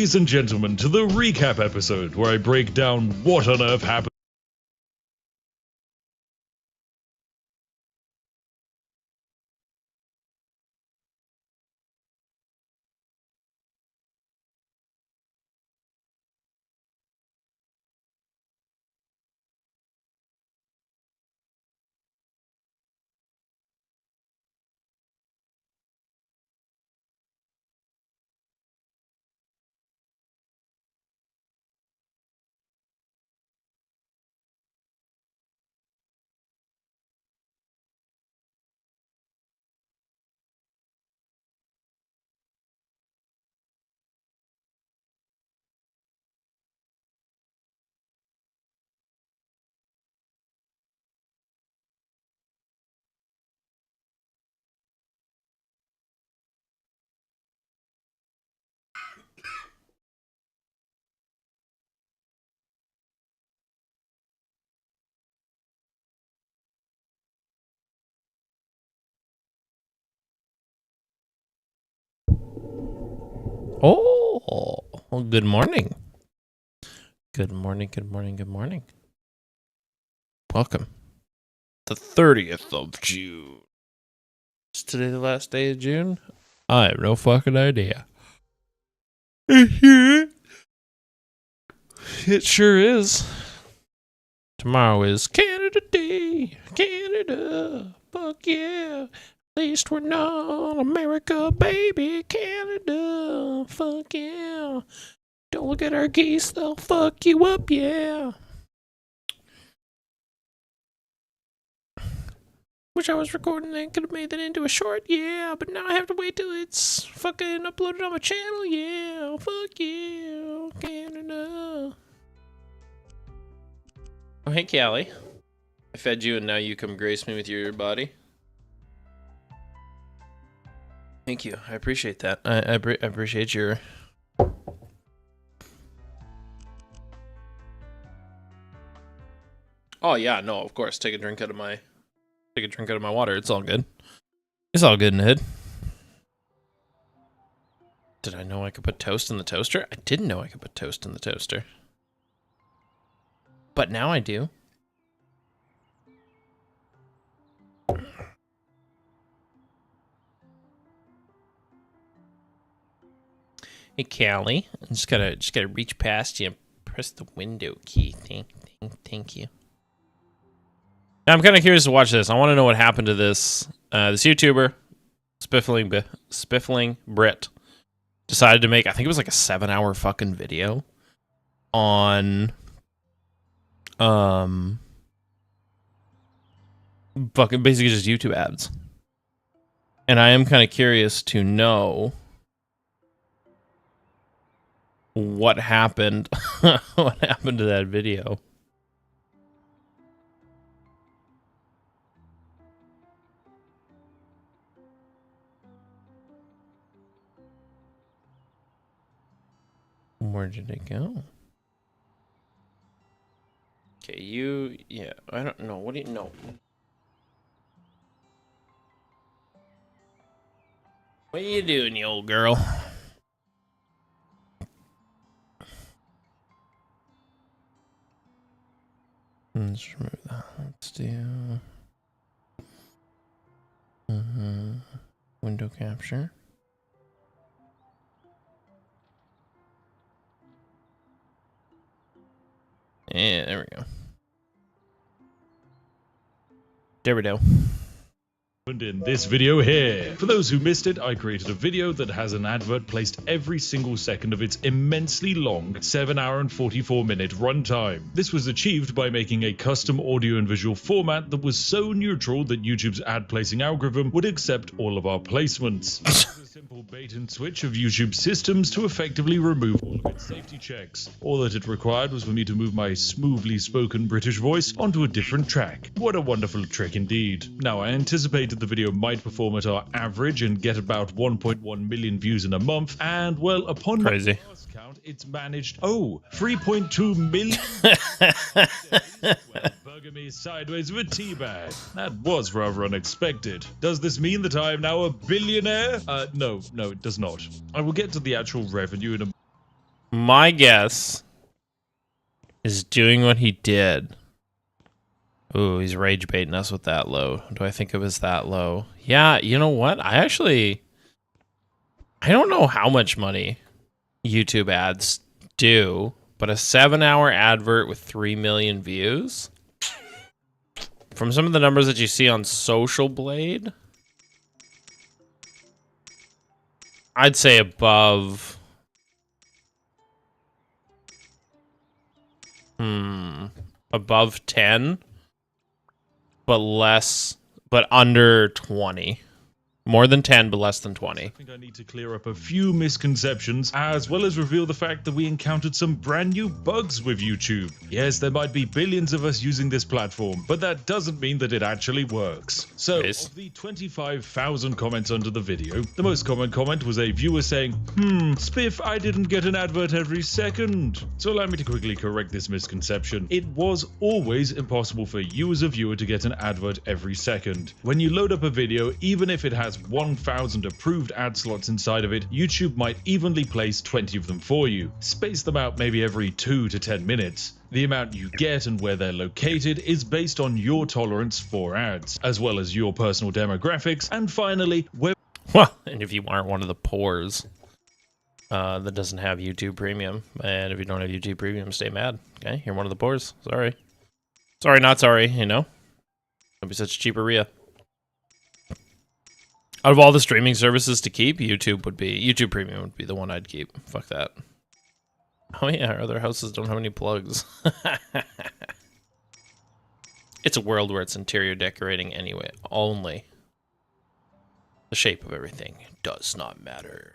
ladies and gentlemen, to the recap episode where I break down what on earth happened. Oh, well, good morning. Good morning, good morning, good morning. Welcome. The 30th of June. Is today the last day of June? I have no fucking idea. It sure is. Tomorrow is Canada Day. Canada. Fuck yeah. At least we're not America, baby. Canada. Fuck yeah. Don't look at our geese, they'll fuck you up, yeah. Wish I was recording that, could have made that into a short, yeah, but now I have to wait till it's fucking uploaded on my channel, yeah. Fuck yeah, Canada. Oh, hey, Callie. I fed you and now you come grace me with your body. Thank you, I appreciate that. I appreciate your... Oh yeah, no, of course. Take a drink out of my water. It's all good. It's all good in the head. Did I know I could put toast in the toaster? I didn't know I could put toast in the toaster. But now I do. Hey, Callie. I just gotta reach past you and press the window key. Thank you. Now, I'm kind of curious to watch this. I want to know what happened to this. This YouTuber, Spiffling Brit, decided to make, I think it was like a 7-hour fucking video on, fucking basically just YouTube ads. And I am kind of curious to know what happened, what happened to that video. Where did it go? Okay, yeah, I don't know. What do you know? What are you doing, you old girl? Let's remove that. Let's do window capture. Yeah, there we go. There we go. In this video here. For those who missed it, I created a video that has an advert placed every single second of its immensely long 7-hour and 44-minute runtime. This was achieved by making a custom audio and visual format that was so neutral that YouTube's ad placing algorithm would accept all of our placements. It was a simple bait and switch of YouTube's systems to effectively remove all of its safety checks. All that it required was for me to move my smoothly spoken British voice onto a different track. What a wonderful trick indeed. Now, I anticipated the video might perform at our average and get about 1.1 million views in a month, and well, upon my last count, it's managed 3.2 million. Well, burger me sideways with a tea bag. That was rather unexpected. Does this mean that I am now a billionaire? No, it does not. I will get to the actual revenue in a My guess is doing what he did. Ooh, he's rage baiting us with that low. Do I think it was that low? Yeah, you know what? I don't know how much money YouTube ads do, but a 7-hour advert with 3 million views? From some of the numbers that you see on Social Blade, I'd say above... above 10, but under 20. More than 10, but less than 20. I think I need to clear up a few misconceptions, as well as reveal the fact that we encountered some brand new bugs with YouTube. Yes, there might be billions of us using this platform, but that doesn't mean that it actually works. So, of the 25,000 comments under the video, the most common comment was a viewer saying, Spiff, I didn't get an advert every second. So allow me to quickly correct this misconception. It was always impossible for you as a viewer to get an advert every second. When you load up a video, even if it has 1,000 approved ad slots inside of it, YouTube might evenly place 20 of them for you. Space them out maybe every 2 to 10 minutes. The amount you get and where they're located is based on your tolerance for ads, as well as your personal demographics, and finally, well, and if you aren't one of the poors that doesn't have YouTube Premium, and if you don't have YouTube Premium, stay mad. Okay, you're one of the poors. Sorry. Sorry, not sorry, you know? Don't be such a cheaperia. Out of all the streaming services to keep, YouTube Premium would be the one I'd keep. Fuck that. Oh yeah, our other houses don't have any plugs. It's a world where it's interior decorating anyway, only. The shape of everything does not matter.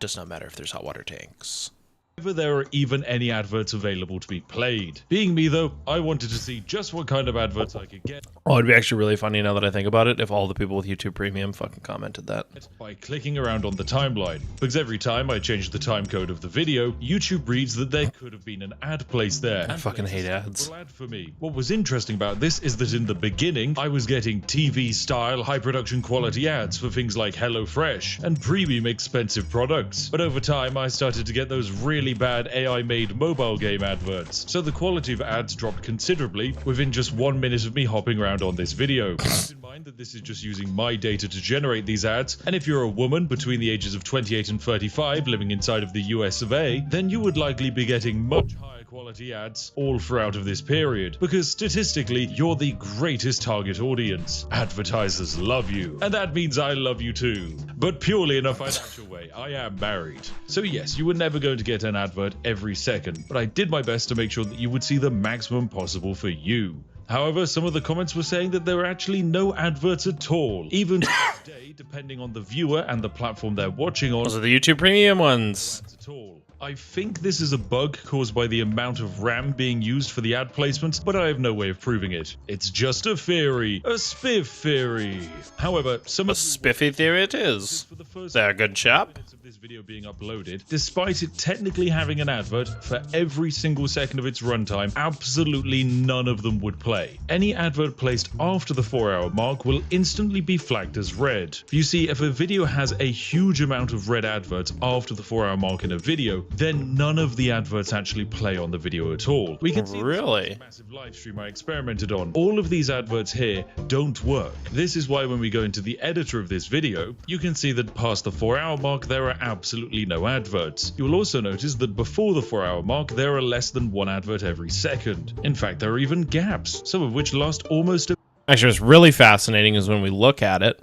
Does not matter if there's hot water tanks. There are even any adverts available to be played. Being me though, I wanted to see just what kind of adverts I could get. Oh, it'd be actually really funny now that I think about it if all the people with YouTube Premium fucking commented that. By clicking around on the timeline. Because every time I change the time code of the video, YouTube reads that there could have been an ad placed there. I fucking hate ads. Ad for me. What was interesting about this is that in the beginning, I was getting TV-style, high-production quality ads for things like HelloFresh and premium expensive products. But over time, I started to get those really bad AI-made mobile game adverts, so the quality of ads dropped considerably within just 1 minute of me hopping around on this video. Keep in mind that this is just using my data to generate these ads, and if you're a woman between the ages of 28 and 35 living inside of the US of A, then you would likely be getting much higher quality ads all throughout of this period, because statistically, you're the greatest target audience. Advertisers love you, and that means I love you too. But purely in a financial way, I am married. So yes, you were never going to get an advert every second, but I did my best to make sure that you would see the maximum possible for you. However, some of the comments were saying that there were actually no adverts at all, even to this day, depending on the viewer and the platform they're watching on. Those are the YouTube Premium ones. At all. I think this is a bug caused by the amount of RAM being used for the ad placements, but I have no way of proving it. It's just a theory. A spiff theory. However, some a spiffy theory it is. They're a good chap. Of this video being uploaded, despite it technically having an advert for every single second of its runtime, absolutely none of them would play. Any advert placed after the 4-hour mark will instantly be flagged as red. You see, if a video has a huge amount of red adverts after the 4-hour mark in a video, then none of the adverts actually play on the video at all. We can see really massive live stream I experimented on. All of these adverts here don't work. This is why when we go into the editor of this video, you can see that past the 4-hour mark there are absolutely no adverts. You will also notice that before the 4-hour mark there are less than one advert every second. In fact, there are even gaps, some of which last almost a... Actually, what's really fascinating is when we look at it.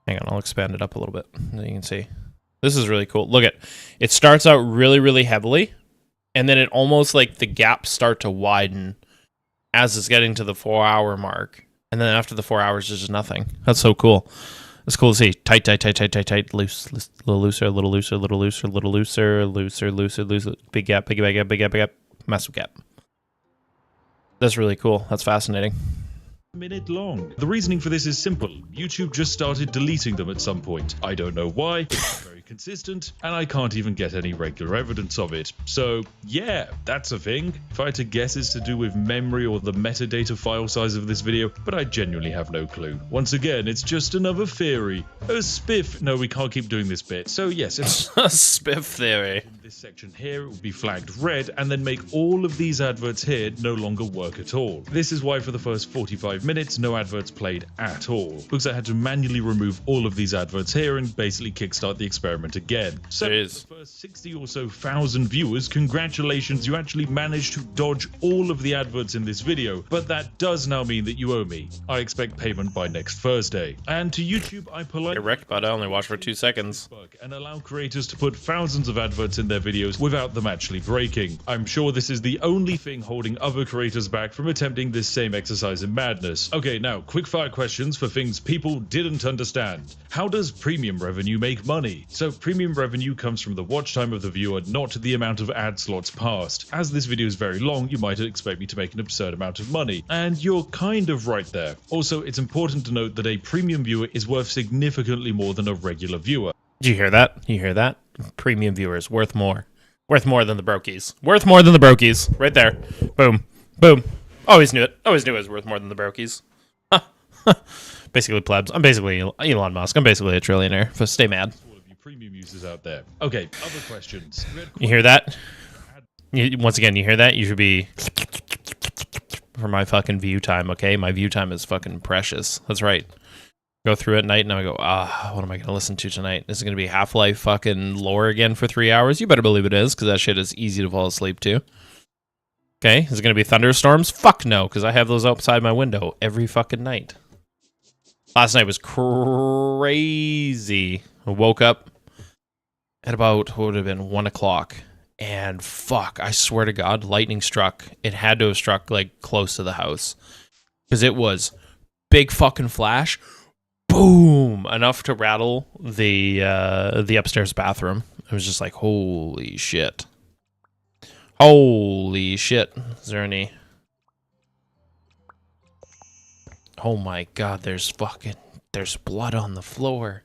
Hang on, I'll expand it up a little bit so you can see. This is really cool. Look at it. Starts out really, really heavily, and then it almost like the gaps start to widen as it's getting to the 4-hour mark. And then after the 4 hours, there's just nothing. That's so cool. It's cool to see. Tight, tight, tight, tight, tight, tight, loose, a little looser, a little looser, a little looser, a little looser, looser, looser, looser, big gap, big gap, big gap, big gap, massive gap. That's really cool. That's fascinating. Minute long. The reasoning for this is simple. YouTube just started deleting them at some point. I don't know why, but it's very consistent, and I can't even get any regular evidence of it. So yeah, that's a thing. If I had to guess, it's to do with memory or the metadata file size of this video, but I genuinely have no clue. Once again, it's just another theory. A spiff. No, we can't keep doing this bit. So yes, it's a spiff theory. this section here, it will be flagged red, and then make all of these adverts here no longer work at all. This is why for the first 45 minutes, no adverts played at all, because I had to manually remove all of these adverts here and basically kickstart the experiment again. So for the first 60 or so thousand viewers, congratulations, you actually managed to dodge all of the adverts in this video, but that does now mean that you owe me. I expect payment by next Thursday. And to YouTube, I politely wrecked, but I only watched for 2 seconds. And allow creators to put thousands of adverts in their videos without them actually breaking. I'm sure this is the only thing holding other creators back from attempting this same exercise in madness. Okay, now quickfire questions for things people didn't understand. How does premium revenue make money? So premium revenue comes from the watch time of the viewer, not the amount of ad slots passed. As this video is very long, you might expect me to make an absurd amount of money, and you're kind of right there. Also, it's important to note that a premium viewer is worth significantly more than a regular viewer. Did you hear that? You hear that? Premium viewers worth more. Worth more than the brokies. Worth more than the brokies. Right there. Boom. Boom. Always knew it. Always knew it was worth more than the brokies. Basically plebs. I'm basically Elon Musk. I'm basically a trillionaire. So stay mad. All of you premium users out there. Okay, other questions. You hear that? Once again, you hear that? You should be for my fucking view time, okay? My view time is fucking precious. That's right. Go through at night and I go, what am I going to listen to tonight? Is it going to be Half-Life fucking lore again for 3 hours? You better believe it is, because that shit is easy to fall asleep to. Okay, is it going to be thunderstorms? Fuck no, because I have those outside my window every fucking night. Last night was crazy. I woke up at about, what would have been, 1 o'clock. And fuck, I swear to God, lightning struck. It had to have struck, like, close to the house. Because it was big fucking flash. Boom! Enough to rattle the upstairs bathroom. It was just like, holy shit. Holy shit. Is there any... Oh my God, there's blood on the floor.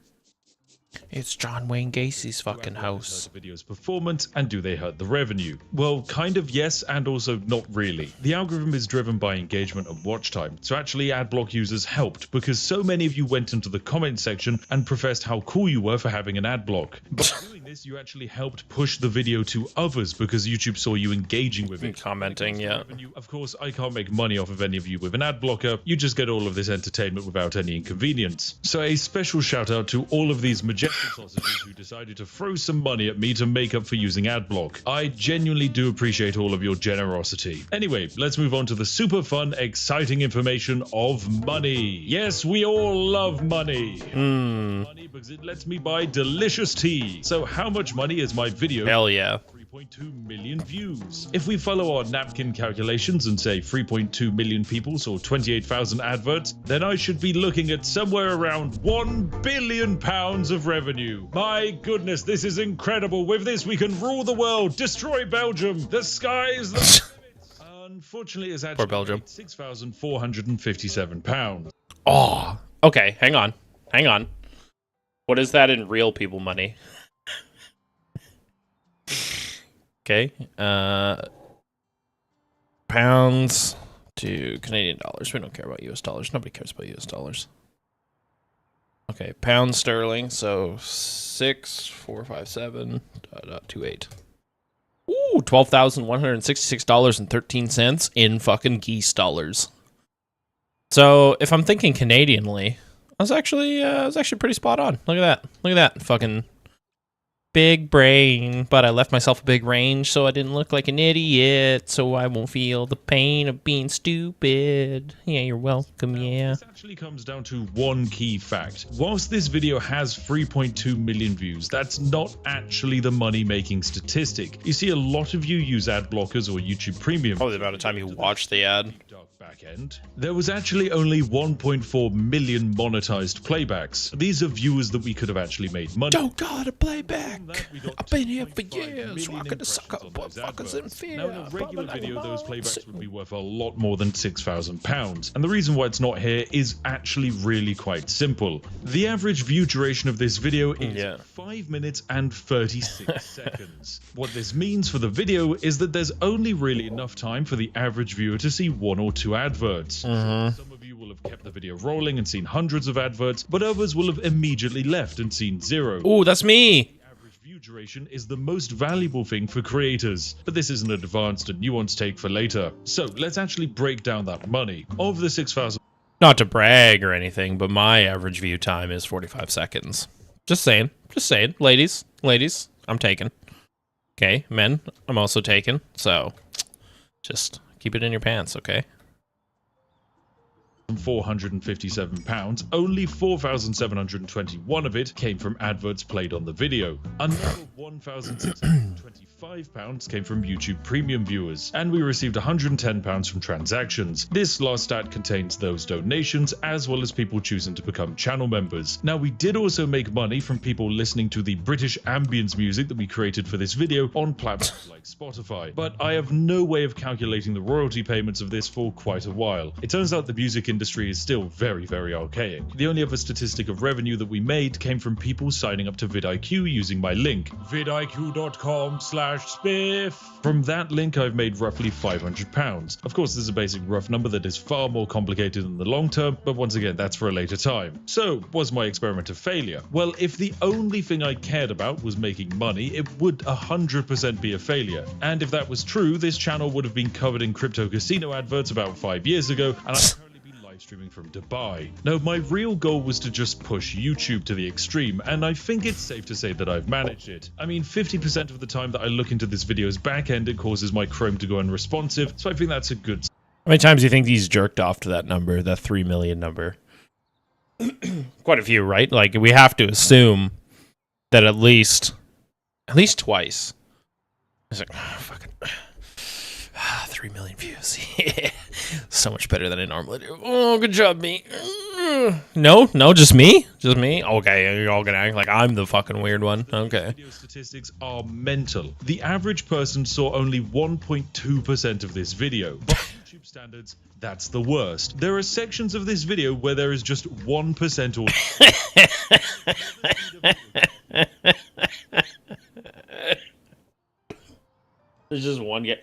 It's John Wayne Gacy's fucking house. The video's performance, and do they hurt the revenue? Well, kind of yes, and also not really. The algorithm is driven by engagement and watch time, so actually adblock users helped, because so many of you went into the comment section and professed how cool you were for having an adblock. By doing this, you actually helped push the video to others, because YouTube saw you engaging with it. Commenting, yeah. Revenue, of course, I can't make money off of any of you with an ad blocker. You just get all of this entertainment without any inconvenience. So a special shout out to all of these majestic sausages who decided to throw some money at me to make up for using adblock. I genuinely do appreciate all of your generosity. Anyway, let's move on to the super fun, exciting information of money. Yes, we all love money. Money because it lets me buy delicious tea. So how much money is my video? Hell yeah. 3.2 million views. If we follow our napkin calculations and say 3.2 million people saw 28,000 adverts, then I should be looking at somewhere around £1 billion of revenue. My goodness, this is incredible. With this, we can rule the world, destroy Belgium. The sky's the limit. Unfortunately, it's actually £6,457. Oh, okay. Hang on. What is that in real people money? Okay, pounds to Canadian dollars. We don't care about US dollars. Nobody cares about US dollars. Okay, pounds sterling. So 6,457.28. Ooh, $12,166.13 in fucking geese dollars. So if I'm thinking Canadianly, I was actually pretty spot on. Look at that, fucking. Big brain, but I left myself a big range so I didn't look like an idiot, so I won't feel the pain of being stupid. Yeah, you're welcome, yeah. This actually comes down to one key fact. Whilst this video has 3.2 million views, that's not actually the money-making statistic. You see, a lot of you use ad blockers or YouTube Premium. Probably the amount of time you watch the ad. Back-end. There was actually only 1.4 million monetized playbacks. These are viewers that we could have actually made money. Don't gotta playback. I've been here for years, rocking the sucker, motherfuckers in fear. Now, in a regular video, those playbacks would be worth a lot more than £6,000. And the reason why it's not here is actually really quite simple. The average view duration of this video is 5 minutes and 36 seconds. What this means for the video is that there's only really enough time for the average viewer to see 1 or 2 adverts. Some of you will have kept the video rolling and seen hundreds of adverts, but others will have immediately left and seen 0. Ooh, that's me. View duration is the most valuable thing for creators, but this is an advanced and nuanced take for later. So let's actually break down that money. Of the 6,000... Not to brag or anything, but my average view time is 45 seconds. Just saying. Just saying. Ladies, I'm taken. Okay, men, I'm also taken. So, just keep it in your pants, okay? £457, only 4,721 of it came from adverts played on the video. Another £1,625 came from YouTube Premium viewers, and we received £110 from transactions. This last stat contains those donations, as well as people choosing to become channel members. Now, we did also make money from people listening to the British ambience music that we created for this video on platforms like Spotify, but I have no way of calculating the royalty payments of this for quite a while. It turns out the music industry is still very, very archaic. The only other statistic of revenue that we made came from people signing up to vidIQ using my link, vidiq.com/spiff. From that link, I've made roughly £500. Of course, this is a basic rough number that is far more complicated in the long term, but once again, that's for a later time. So, was my experiment a failure? Well, if the only thing I cared about was making money, it would 100% be a failure. And if that was true, this channel would have been covered in crypto casino adverts about 5 years ago, and I'm currently live streaming from Dubai. No, my real goal was to just push YouTube to the extreme, and I think it's safe to say that I've managed it. I mean, 50% of the time that I look into this video's backend, it causes my Chrome to go unresponsive, so I think that's a good... How many times do you think he's jerked off to that number, that 3 million number? Quite a few, right? Like, we have to assume that at least twice. It's like, oh, fucking 3 million views. Yeah. So much better than I normally do. Oh, good job, me. No, just me? Just me? Okay, you're all gonna act like I'm the fucking weird one. Okay. Video statistics are mental. The average person saw only 1.2% of this video. By YouTube standards, that's the worst. There are sections of this video where there is just 1% or... There's just one guy.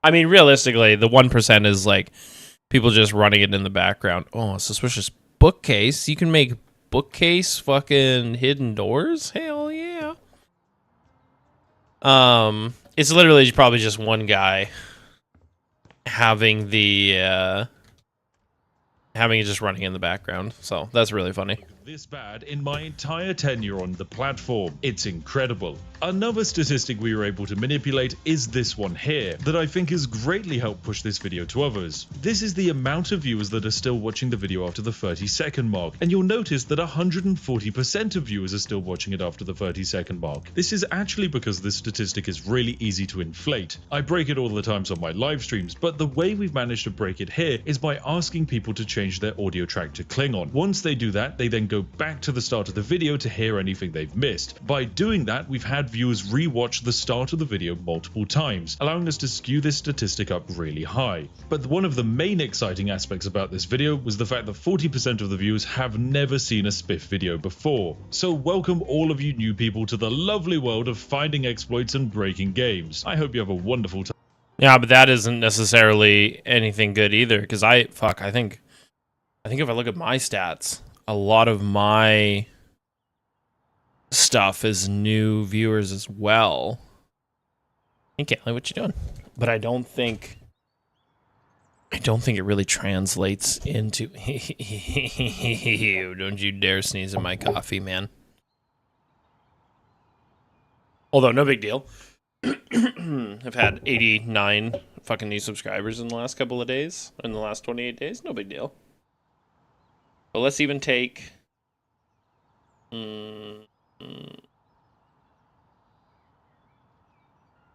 I mean, realistically, the 1% is like people just running it in the background. Oh, a suspicious bookcase. You can make bookcase fucking hidden doors? Hell yeah. It's literally probably just one guy having the having it just running in the background. So that's really funny. This bad in my entire tenure on the platform. It's incredible. Another statistic we were able to manipulate is this one here, that I think has greatly helped push this video to others. This is the amount of viewers that are still watching the video after the 30-second mark, and you'll notice that 140% of viewers are still watching it after the 30-second mark. This is actually because this statistic is really easy to inflate. I break it all the times on my live streams, but the way we've managed to break it here is by asking people to change their audio track to Klingon. Once they do that, they then go back to the start of the video to hear anything they've missed. By doing that, we've had viewers rewatch the start of the video multiple times, allowing us to skew this statistic up really high. But one of the main exciting aspects about this video was the fact that 40% of the viewers have never seen a Spiff video before. So welcome all of you new people to the lovely world of finding exploits and breaking games. I hope you have a wonderful time. Yeah, but that isn't necessarily anything good either, because I think if I look at my stats, a lot of my stuff is new viewers as well. Hey, Kelly, what you doing? But I don't think it really translates into... Don't you dare sneeze in my coffee, man. Although, no big deal. I've had 89 fucking new subscribers in the last couple of days. In the last 28 days. No big deal. But let's even take...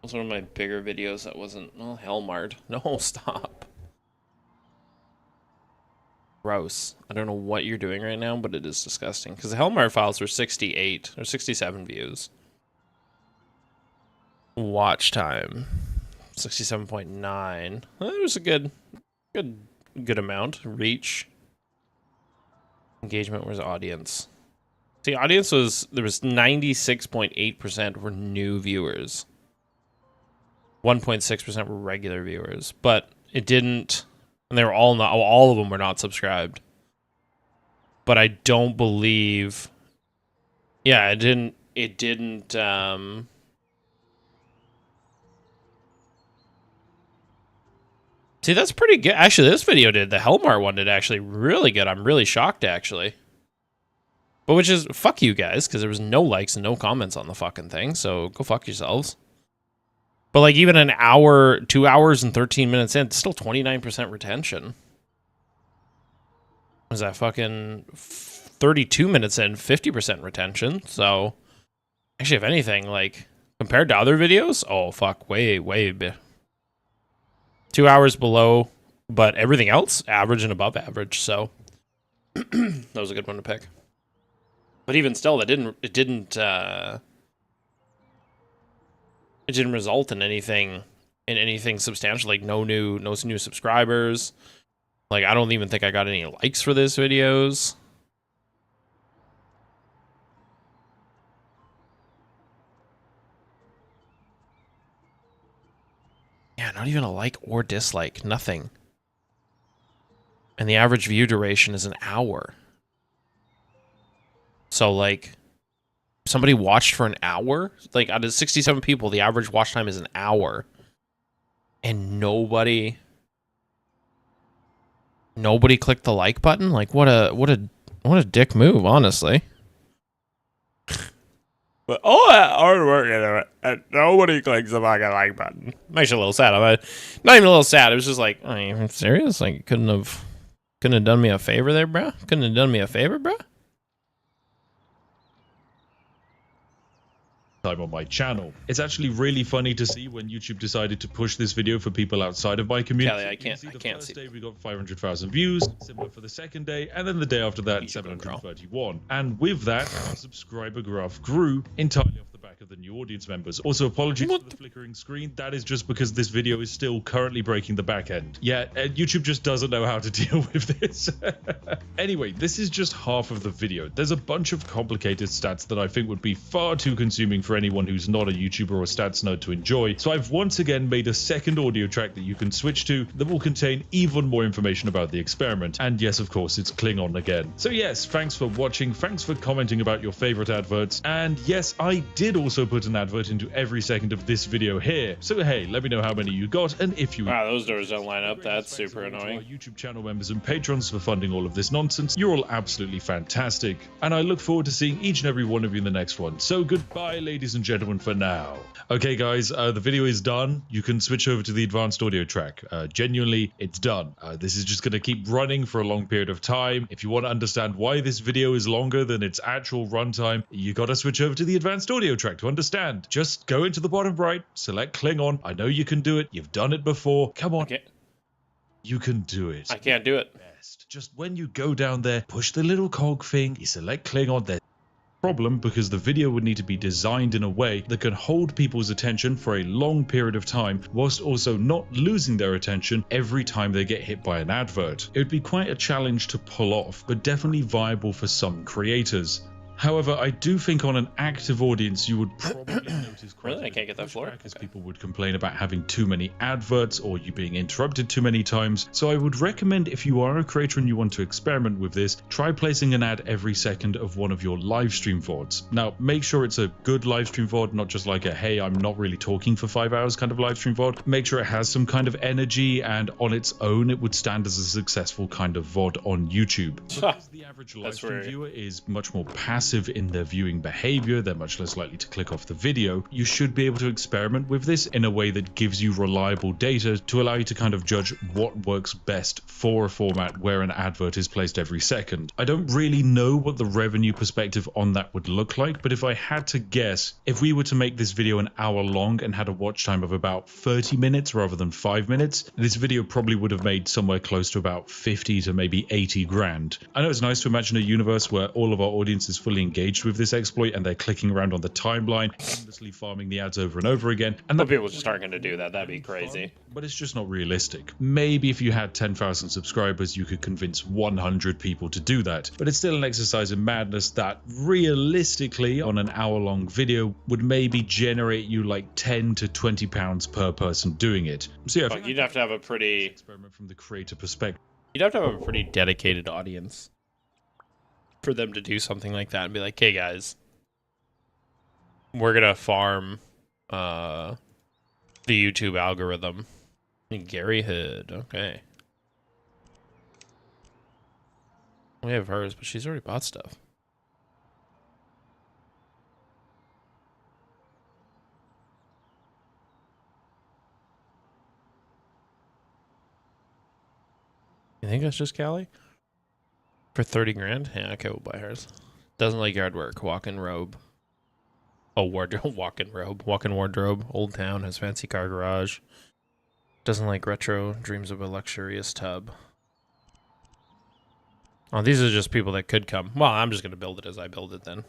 What's one of my bigger videos that wasn't... Oh, Hellmart. No, stop. Gross. I don't know what you're doing right now, but it is disgusting. Because the Hellmart files were 68 or 67 views. Watch time. 67.9. Well, it was a good amount. Reach. Engagement was audience. The audience there was 96.8% were new viewers. 1.6% were regular viewers, but it didn't, and they were all of them were not subscribed. But I don't believe, yeah, it didn't it didn't, see, that's pretty good. Actually, this video did. The Helmar one did actually really good. I'm really shocked, actually. But which is, fuck you guys, because there was no likes and no comments on the fucking thing, so go fuck yourselves. But, like, even an hour, 2 hours and 13 minutes in, it's still 29% retention. Was that fucking 32 minutes in, 50% retention, so... Actually, if anything, like, compared to other videos, oh, fuck, way 2 hours below, but everything else, average and above average, so... that was a good one to pick. But even still, it didn't result in anything substantial. Like no new subscribers. Like I don't even think I got any likes for this videos. Yeah, not even a like or dislike, nothing. And the average view duration is an hour. So, like, somebody watched for an hour? Like, out of 67 people, the average watch time is an hour. And nobody clicked the like button? Like, what a dick move, honestly. But all that hard work and nobody clicks the fucking like button. Makes you a little sad. I'm not even a little sad. It was just like, are you serious? Like, couldn't have done me a favor there, bro? Couldn't have done me a favor, bro? Time on my channel. It's actually really funny to see when YouTube decided to push this video for people outside of my community. Kelly, I can't see. The first day we got 500,000 views, similar for the second day, and then the day after that, 731. And with that, our subscriber graph grew entirely off the back of the new audience members. Also, apologies for the flickering screen. That is just because this video is still currently breaking the back end. Yeah, YouTube just doesn't know how to deal with this. Anyway, this is just half of the video. There's a bunch of complicated stats that I think would be far too consuming for anyone who's not a YouTuber or a stats nerd to enjoy. So I've once again made a second audio track that you can switch to that will contain even more information about the experiment. And yes, of course, it's Klingon again. So yes, thanks for watching. Thanks for commenting about your favorite adverts. And yes, I did also put an advert into every second of this video here. So hey, let me know how many you got and if you... Wow, those doors don't line up. That's super annoying. Our YouTube channel members and patrons for funding all of this nonsense. You're all absolutely fantastic. And I look forward to seeing each and every one of you in the next one. So goodbye, ladies and gentlemen, for now. Okay, guys, the video is done. You can switch over to the advanced audio track. Genuinely, it's done. This is just going to keep running for a long period of time. If you want to understand why this video is longer than its actual runtime, you got to switch over to the advanced audio track to understand. Just go into the bottom right, select Klingon. I know you can do it. You've done it before. Come on. Okay. You can do it. I can't do it. Just when you go down there, push the little cog thing, you select Klingon. There's problem because the video would need to be designed in a way that can hold people's attention for a long period of time whilst also not losing their attention every time they get hit by an advert. It would be quite a challenge to pull off, but definitely viable for some creators. However, I do think on an active audience you would probably notice quite Really? I can't get that floor? as people would complain about having too many adverts or you being interrupted too many times. So I would recommend, if you are a creator and you want to experiment with this, try placing an ad every second of one of your live stream VODs. Now, make sure it's a good live stream VOD, not just like a, hey, I'm not really talking for 5 hours kind of live stream VOD. Make sure it has some kind of energy, and on its own, it would stand as a successful kind of VOD on YouTube. Because the average live stream viewer is much more passive in their viewing behavior, they're much less likely to click off the video. You should be able to experiment with this in a way that gives you reliable data to allow you to kind of judge what works best for a format where an advert is placed every second. I don't really know what the revenue perspective on that would look like, but if I had to guess, if we were to make this video an hour long and had a watch time of about 30 minutes rather than 5 minutes, this video probably would have made somewhere close to about 50 to maybe 80 grand. I know it's nice to imagine a universe where all of our audience is fully engaged with this exploit and they're clicking around on the timeline, endlessly farming the ads over and over again. And the people just aren't going to do that. That'd be crazy. But it's just not realistic. Maybe if you had 10,000 subscribers, you could convince 100 people to do that. But it's still an exercise in madness that realistically on an hour-long video would maybe generate you like 10 to 20 pounds per person doing it. So yeah, you'd have to have a pretty experiment from the creator perspective. You'd have to have a pretty dedicated audience for them to do something like that and be like, hey guys, we're gonna farm the YouTube algorithm. Gary Hood, okay. We have hers, but she's already bought stuff. You think that's just Callie? For 30 grand? Yeah, okay, we'll buy hers. Doesn't like yard work. Walk-in robe. Oh, wardrobe. Walk-in robe. Walk-in wardrobe. Old town. Has fancy car garage. Doesn't like retro. Dreams of a luxurious tub. Oh, these are just people that could come. Well, I'm just going to build it as I build it then.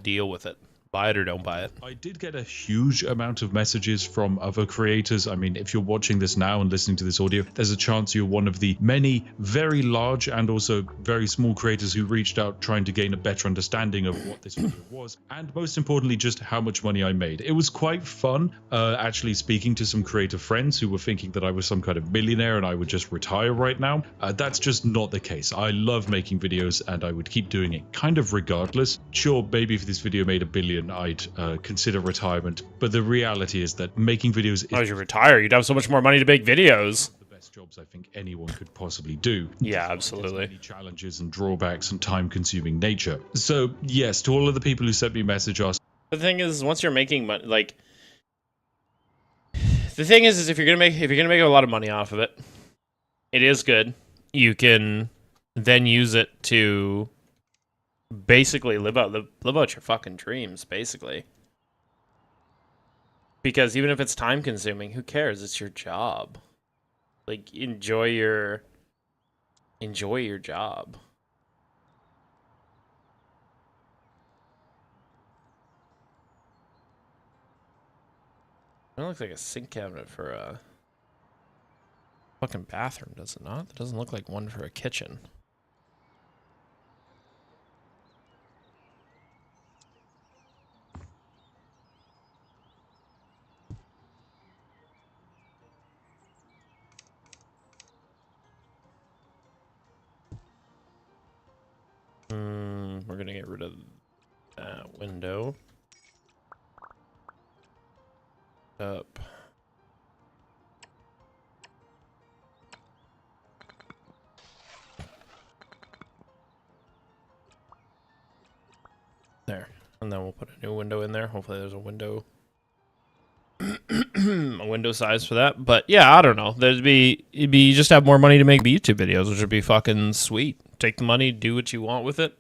Deal with it. Buy it or don't buy it. I did get a huge amount of messages from other creators. I mean, if you're watching this now and listening to this audio, there's a chance you're one of the many very large and also very small creators who reached out trying to gain a better understanding of what this video was, and most importantly, just how much money I made. It was quite fun actually speaking to some creative friends who were thinking that I was some kind of millionaire and I would just retire right now. That's just not the case. I love making videos and I would keep doing it kind of regardless. Sure, maybe if this video made $1 billion, I'd consider retirement, but the reality is that making videos is... Oh, you retire, you'd have so much more money to make videos. The best jobs I think anyone could possibly do. Yeah, absolutely. Many challenges and drawbacks and time-consuming nature. So yes, to all of the people who sent me a message asking... The thing is, once you're making money, like... The thing is if you're gonna make a lot of money off of it, it is good. You can then use it to basically live out your fucking dreams, basically. Because even if it's time consuming, who cares? It's your job. Like, enjoy your job. It looks like a sink cabinet for a fucking bathroom, does it not? That doesn't look like one for a kitchen. We're gonna get rid of that window. Up. There. And then we'll put a new window in there. Hopefully there's a window. A window size for that. But yeah, I don't know. You just have more money to make YouTube videos, which would be fucking sweet. Take the money, do what you want with it.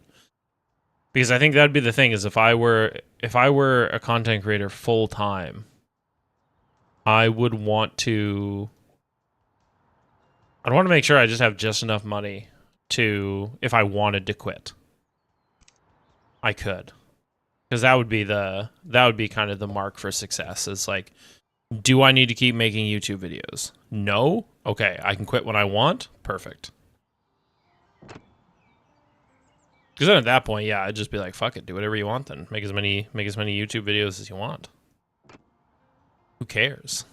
Because I think that'd be the thing, is if I were a content creator full time, I'd want to make sure I just have just enough money to, if I wanted to quit, I could. Because that would be kind of the mark for success. It's like, do I need to keep making YouTube videos? No? Okay, I can quit when I want? Perfect. Because then at that point, yeah, I'd just be like, fuck it, do whatever you want then. Make as many YouTube videos as you want. Who cares?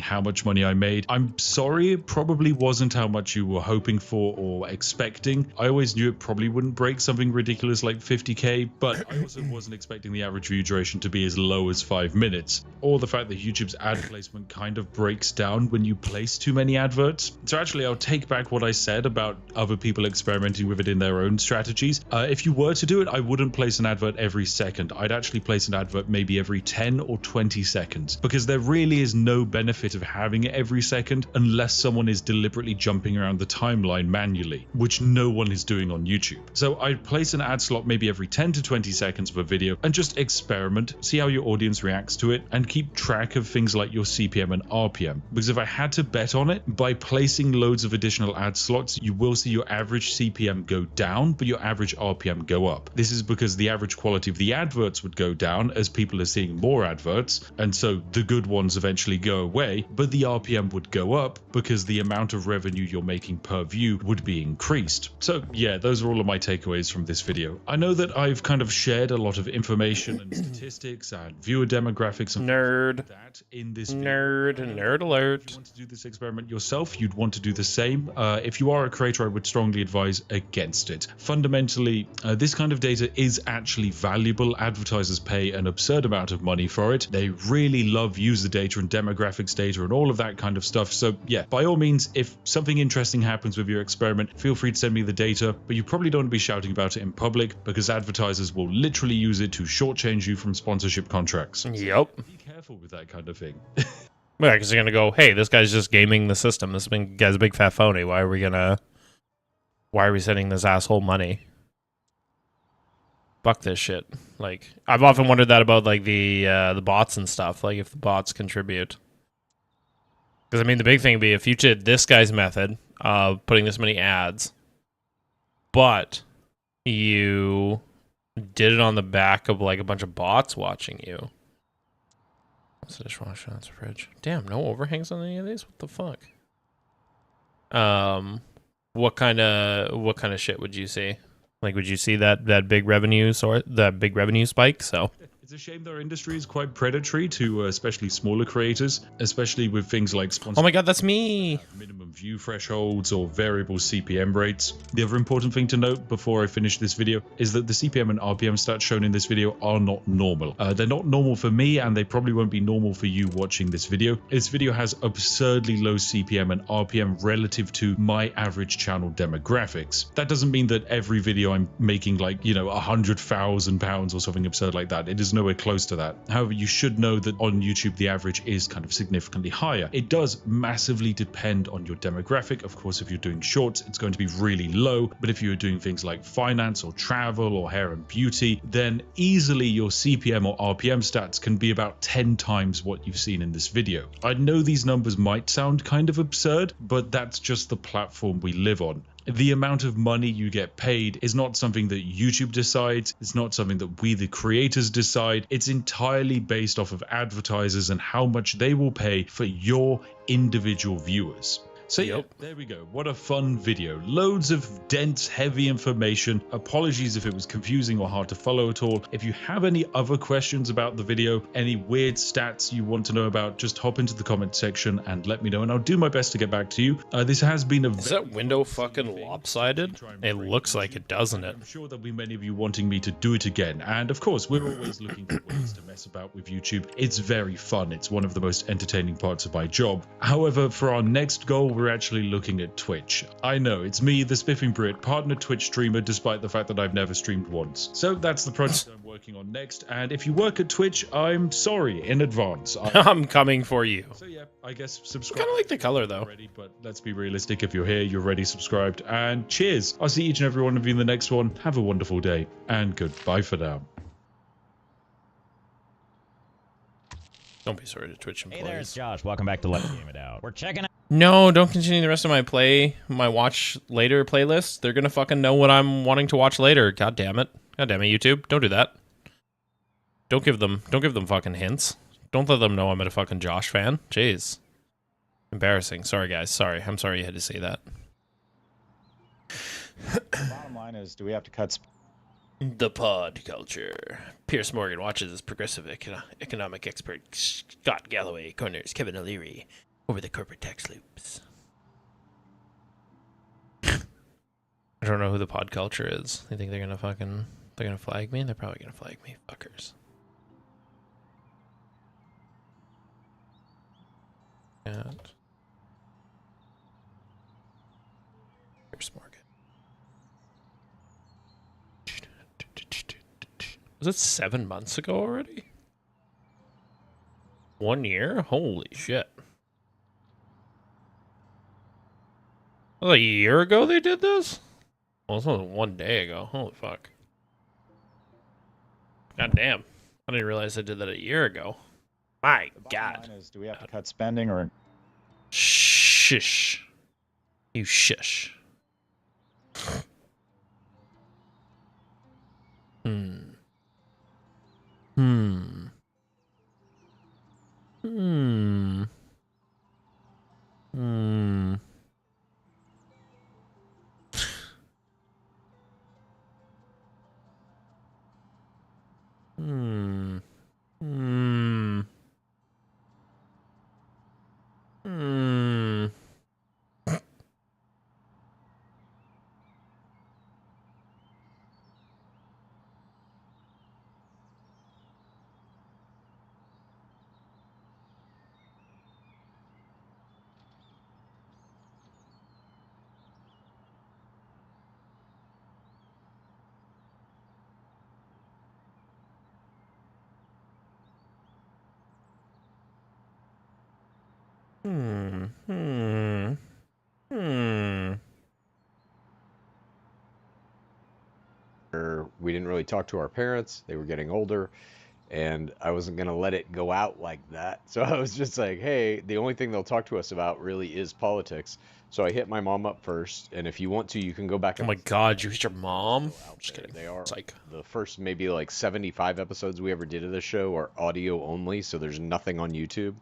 How much money I made. I'm sorry, it probably wasn't how much you were hoping for or expecting. I always knew it probably wouldn't break something ridiculous like 50k, but I also wasn't expecting the average view duration to be as low as 5 minutes, or the fact that YouTube's ad placement kind of breaks down when you place too many adverts. So actually, I'll take back what I said about other people experimenting with it in their own strategies. If you were to do it, I wouldn't place an advert every second. I'd actually place an advert maybe every 10 or 20 seconds, because there really is no benefit of having it every second unless someone is deliberately jumping around the timeline manually, which no one is doing on YouTube. So I'd place an ad slot maybe every 10 to 20 seconds of a video and just experiment, see how your audience reacts to it, and keep track of things like your CPM and RPM. Because if I had to bet on it, by placing loads of additional ad slots, you will see your average CPM go down, but your average RPM go up. This is because the average quality of the adverts would go down as people are seeing more adverts, and so the good ones eventually go away way, but the RPM would go up because the amount of revenue you're making per view would be increased. So yeah, those are all of my takeaways from this video. I know that I've kind of shared a lot of information and statistics and viewer demographics and nerd that in this video. nerd alert. If you want to do this experiment yourself, you'd want to do the same. If you are a creator, I would strongly advise against it. Fundamentally, this kind of data is actually valuable. Advertisers pay an absurd amount of money for it. They really love user data and demographics data and all of that kind of stuff. So yeah, by all means, if something interesting happens with your experiment, feel free to send me the data, but you probably don't want to be shouting about it in public because advertisers will literally use it to shortchange you from sponsorship contracts. Yep. So be careful with that kind of thing. Yeah, because they're gonna go, hey, this guy's just gaming the system. This guy's a big fat phony. Why are we sending this asshole money? Fuck this shit. Like, I've often wondered that about like the bots and stuff. Like, if the bots contribute, because I mean, the big thing would be if you did this guy's method of putting this many ads, but you did it on the back of like a bunch of bots watching you. What's the dishwasher? That's the fridge. Damn, no overhangs on any of these? What the fuck? What kind of shit would you see? Like, would you see that big revenue spike? So it's a shame that our industry is quite predatory to especially smaller creators, especially with things like oh my god, that's me. Minimum view thresholds or variable CPM rates. The other important thing to note before I finish this video is that the CPM and RPM stats shown in this video are not normal. They're not normal for me, and they probably won't be normal for you watching this video. This video has absurdly low CPM and RPM relative to my average channel demographics. That doesn't mean that every video I'm making like, you know, £100,000 or something absurd like that. It is nowhere close to that. However, you should know that on YouTube, the average is kind of significantly higher. It does massively depend on your demographic. Of course, if you're doing shorts, it's going to be really low. But if you're doing things like finance or travel or hair and beauty, then easily your CPM or RPM stats can be about 10 times what you've seen in this video. I know these numbers might sound kind of absurd, but that's just the platform we live on. The amount of money you get paid is not something that YouTube decides. It's not something that we, the creators, decide. It's entirely based off of advertisers and how much they will pay for your individual viewers. So yeah, there we go. What a fun video. Loads of dense, heavy information. Apologies if it was confusing or hard to follow at all. If you have any other questions about the video, any weird stats you want to know about, just hop into the comment section and let me know, and I'll do my best to get back to you. This has been a... Is that window fucking lopsided? It looks like it, doesn't it? I'm sure there'll be many of you wanting me to do it again. And of course, we're always looking for ways to mess about with YouTube. It's very fun. It's one of the most entertaining parts of my job. However, for our next goal, we're actually looking at Twitch. I know, it's me, the Spiffing Brit, partner Twitch streamer, despite the fact that I've never streamed once. So that's the project I'm working on next, and if you work at Twitch, I'm sorry in advance. I'm coming for you. So yeah, I guess subscribe. I kind of like the color though. Already, but let's be realistic. If you're here, you're already subscribed, and cheers. I'll see each and every one of you in the next one. Have a wonderful day, and goodbye for now. Don't be sorry to Twitch employees. Hey there, it's Josh. Welcome back to Let's Game It Out. We're checking out. No, don't continue the rest of my watch later playlist. They're gonna fucking know what I'm wanting to watch later. God damn it. God damn it, YouTube. Don't do that. Don't give them fucking hints. Don't let them know I'm a fucking Josh fan. Jeez. Embarrassing. Sorry guys. Sorry. I'm sorry you had to say that. Bottom line is, do we have to cut The pod culture. Pierce Morgan watches as progressive economic expert Scott Galloway corners Kevin O'Leary over the corporate tax loops. I don't know who the pod culture is. You think they're gonna flag me? They're probably gonna flag me, fuckers. And Pierce Morgan. Was it 7 months ago already? 1 year? Holy shit. Was it a year ago they did this? Well, it's only 1 day ago. Holy fuck. God damn. I didn't realize they did that a year ago. My God. Line is, do we have to cut spending or... Shish. You shush. we didn't really talk to our parents. They were getting older, and I wasn't going to let it go out like that. So I was just like, hey, the only thing they'll talk to us about really is politics. So I hit my mom up first, and if you want to, you can go back Oh and my listen to God, them. you hit your They're mom? still out Just there. kidding. They are It's like, the first maybe like 75 episodes we ever did of this show are audio only, so there's nothing on YouTube.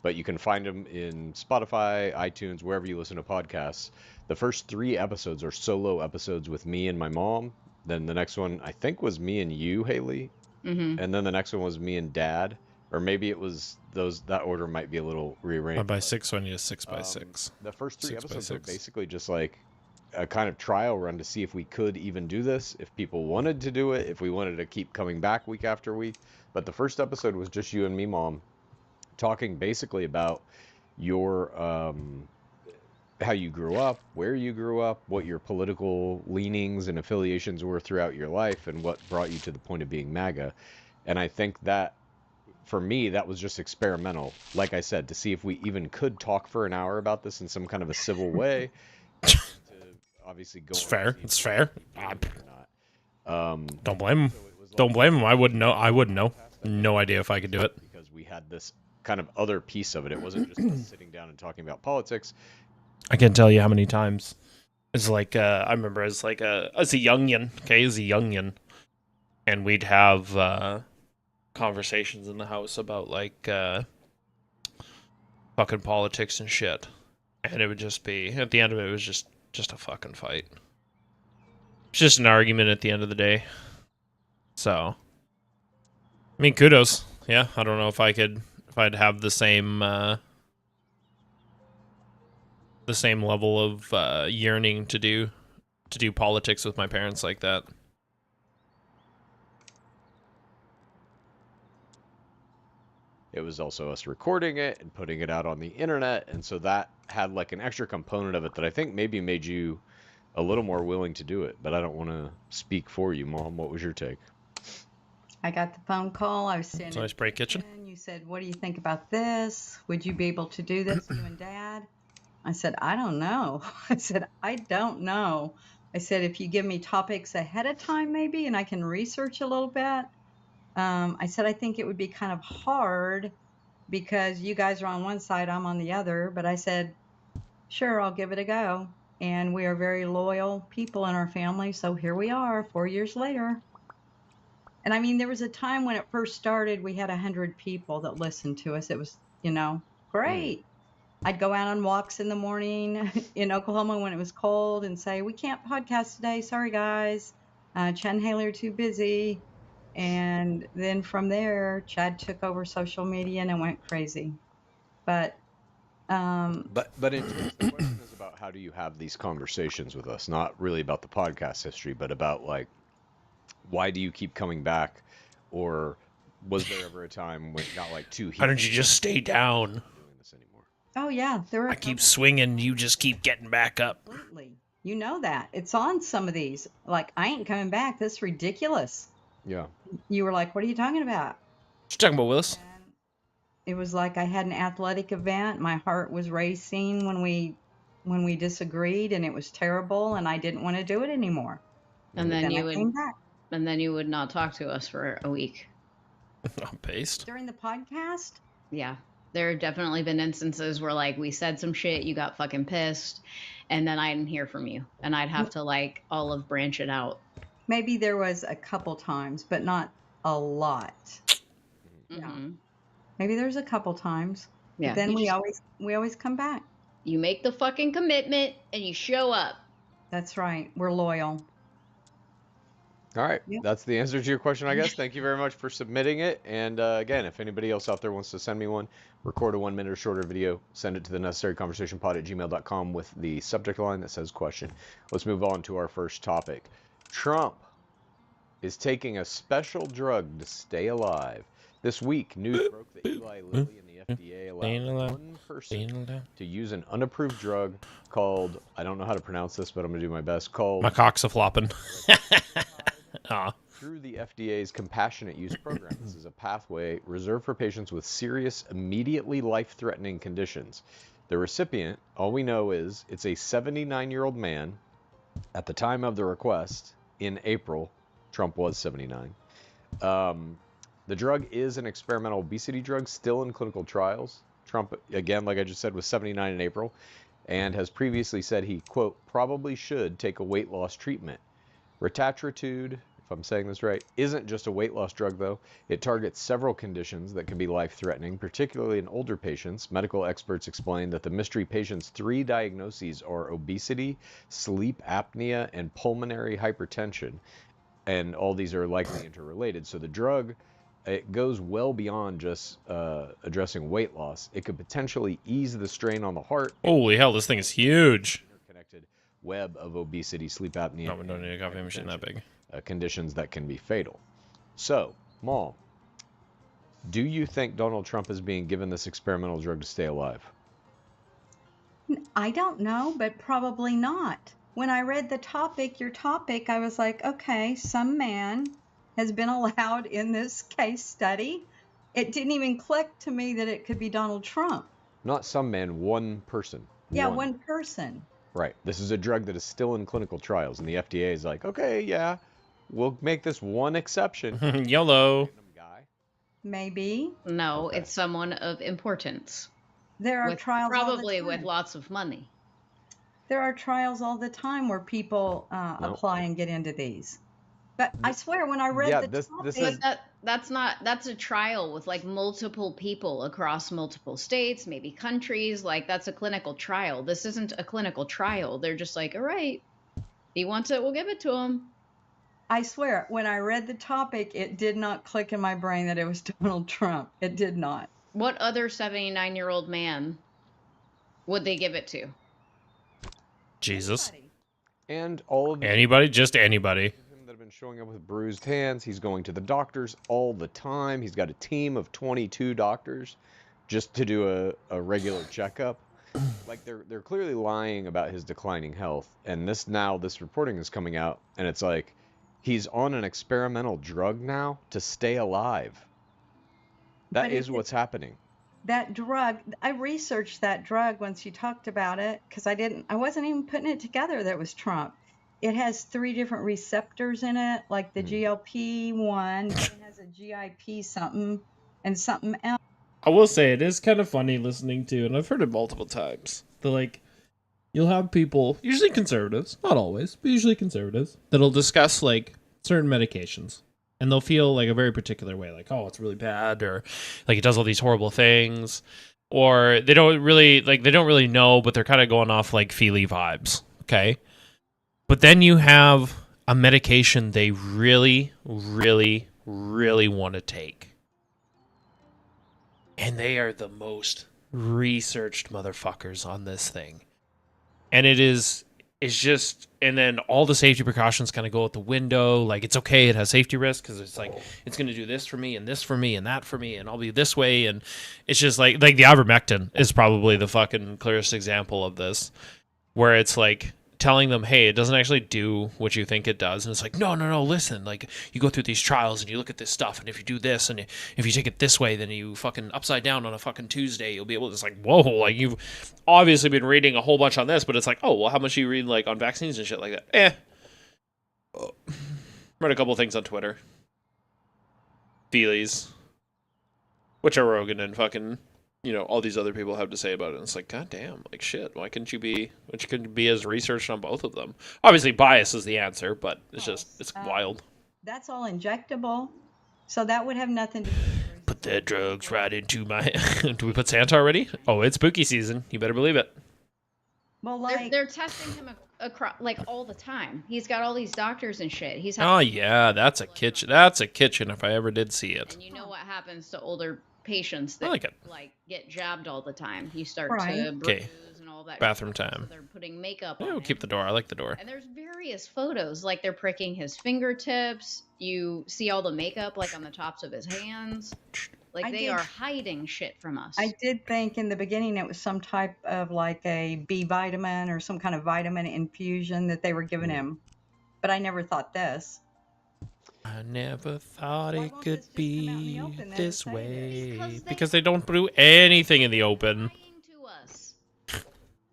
But you can find them in Spotify, iTunes, wherever you listen to podcasts. The first 3 episodes are solo episodes with me and my mom. Then the next one, I think, was me and you, Haley. Mm-hmm. And then the next one was me and Dad. Or maybe it was those, that order might be a little rearranged. 5x6 one is 6x6. The first 3 6 by episodes were 6. basically just like a kind of trial run to see if we could even do this, if people wanted to do it, if we wanted to keep coming back week after week. But the first episode was just you and me, Mom, talking basically about your how you grew up, where you grew up, what your political leanings and affiliations were throughout your life, and what brought you to the point of being MAGA. And I think that for me, that was just experimental, like I said, to see if we even could talk for an hour about this in some kind of a civil way. To obviously go It's on fair. to see It's if fair. we keep doing it or not. Don't blame him. So it was Don't like blame him. I wouldn't know. I wouldn't know. podcast, I No guess, idea if I could do it. because we had this kind of other piece of it. It wasn't just us sitting down and talking about politics. I can't tell you how many times. It's like I remember as a youngin, okay, as a youngin, and we'd have conversations in the house about like fucking politics and shit, and it would just be at the end of it, it was just a fucking fight. It's just an argument at the end of the day. So, I mean, kudos. Yeah, I don't know if I'd have the same level of yearning to do politics with my parents like that. It was also us recording it and putting it out on the internet, and so that had like an extra component of it that I think maybe made you a little more willing to do it. But I don't want to speak for you, Mom. What was your take? I got the phone call. I was standing It's a nice in the break kitchen. You said, "What do you think about this? Would you be able to do this, you and Dad?" I said, "I don't know." I said, "I don't know." I said, "If you give me topics ahead of time, maybe, and I can research a little bit." I said, "I think it would be kind of hard because you guys are on one side, I'm on the other." But I said, "Sure, I'll give it a go." And we are very loyal people in our family. So here we are 4 years later. And I mean, there was a time when it first started, we had 100 people that listened to us. It was, great. I'd go out on walks in the morning in Oklahoma when it was cold and say, "We can't podcast today. Sorry, guys. Chad and Haley are too busy." And then from there, Chad took over social media and went crazy. But But in truth, the question is about how do you have these conversations with us? Not really about the podcast history, but about like why do you keep coming back, or was there ever a time when it got like too heated? Why don't you just stay down? Doing this anymore? oh yeah, there were. I keep swinging, you just keep getting back up. Absolutely. You know that. It's on some of these. Like, I ain't coming back. This is ridiculous. Yeah. You were like, "What are you talking about?" What you talking about, Willis? And it was like I had an athletic event. My heart was racing when we disagreed, and it was terrible, and I didn't want to do it anymore. Mm-hmm. But And then then I you came back. would not talk to us for a week. I'm based. During the podcast, Yeah. There have definitely been instances where like we said some shit, you got fucking pissed, and then I didn't hear from you. And I'd have to like olive branch it out. maybe there was a couple times, but not a lot. Yeah. Mhm. Maybe there's a couple times. Yeah. But then You we always come back. you make the fucking commitment and you show up. That's right. We're loyal. All right. Yep. That's the answer to your question, I guess. Thank you very much for submitting it. And again, if anybody else out there wants to send me one, record a 1 minute or shorter video, send it to the necessaryconversationpod@gmail.com with the subject line that says question. Let's move on to our first topic. Trump is taking a special drug to stay alive. This week, news broke that Eli Lilly and the FDA allowed one person to use an unapproved drug called, I don't know how to pronounce this, but I'm going to do my best, called My cock's a flopping. through the FDA's compassionate use program. This is a pathway reserved for patients with serious, immediately life-threatening conditions. The recipient, all we know is it's a 79-year-old man at the time of the request in April Trump was 79. The drug is an experimental obesity drug still in clinical trials. Trump, again, like I just said, was 79 in April and has previously said he, quote, probably should take a weight loss treatment. Retatrutide, if I'm saying this right, isn't just a weight loss drug, though. It targets several conditions that can be life-threatening, particularly in older patients. Medical experts explain that the mystery patient's 3 diagnoses are obesity, sleep apnea, and pulmonary hypertension. And all these are likely interrelated. So the drug, it goes well beyond just addressing weight loss. It could potentially ease the strain on the heart. Holy hell, this thing is huge. Interconnected web of obesity, sleep apnea. No, we don't need a coffee machine that big. Conditions that can be fatal. So, Mom, do you think Donald Trump is being given this experimental drug to stay alive? I don't know, but probably not. When I read the topic, your topic, I was like, okay, some man has been allowed in this case study. It didn't even click to me that it could be Donald Trump. Not some man, one person. Yeah, one person. Right. This is a drug that is still in clinical trials, and the FDA is like, okay, yeah, we'll make this one exception. YOLO. Maybe. No, it's someone of importance. There are trials probably all the time. with lots of money. There are trials all the time where people apply and get into these. But I swear, when I read topic, that's a trial with like multiple people across multiple states, maybe countries. Like that's a clinical trial. This isn't a clinical trial. They're just like, all right, he wants it, we'll give it to him. I swear, when I read the topic, it did not click in my brain that it was Donald Trump. It did not. What other 79-year-old man would they give it to? Jesus. Anybody. And all of Anybody? Just anybody. that have been showing up with bruised hands. He's going to the doctors all the time. He's got a team of 22 doctors just to do a regular checkup. Like they're clearly lying about his declining health. And this reporting is coming out, and it's like he's on an experimental drug now to stay alive. That is what's happening. That drug, I researched that drug once you talked about it because I wasn't even putting it together that it was Trump. It has 3 different receptors in it, like the GLP-1, it has a GIP something, and something else. I will say it is kind of funny listening to, and I've heard it multiple times, you'll have people, usually conservatives, not always, but usually conservatives, that'll discuss certain medications. And they'll feel like a very particular way, like, oh, it's really bad, or like it does all these horrible things, or they don't really know, but they're kind of going off like feely vibes, okay? But then you have a medication they really, really, really want to take. And they are the most researched motherfuckers on this thing. And it's just, and then all the safety precautions kind of go out the window. Like, it's okay, it has safety risk because it's like, it's going to do this for me and this for me and that for me, and I'll be this way. And it's just like the ivermectin is probably the fucking clearest example of this, where it's like telling them, hey, it doesn't actually do what you think it does. And it's like, no, listen, like, you go through these trials and you look at this stuff, and if you do this, and if you take it this way, then you fucking upside down on a fucking Tuesday, you'll be able to, it's like, whoa, like, you've obviously been reading a whole bunch on this, but it's like, oh, well, how much do you read, like, on vaccines and shit like that? Read a couple things on Twitter. Feelies. Which are Rogan and fucking, all these other people have to say about it. And it's like, God damn, like, shit, why couldn't you be as researched on both of them? Obviously, bias is the answer, but it's wild. That's all injectable. So that would have nothing to do with Put their drugs right into my... Do we put Santa already? Oh, it's spooky season. You better believe it. Well, they're testing him across, like, all the time. He's got all these doctors and shit. Oh, yeah, that's a kitchen. That's a kitchen if I ever did see it. And you know what happens to older patients that get jabbed all the time. You start to bruise and all that. Bathroom time. So they're putting makeup on. We'll keep the door. I like the door. And there's various photos, like they're pricking his fingertips. You see all the makeup like on the tops of his hands. Like they are hiding shit from us. I did think in the beginning it was some type of like a B vitamin or some kind of vitamin infusion that they were giving him. But I never thought this. I never thought it could be this way. Because they don't do anything in the open. Lying to us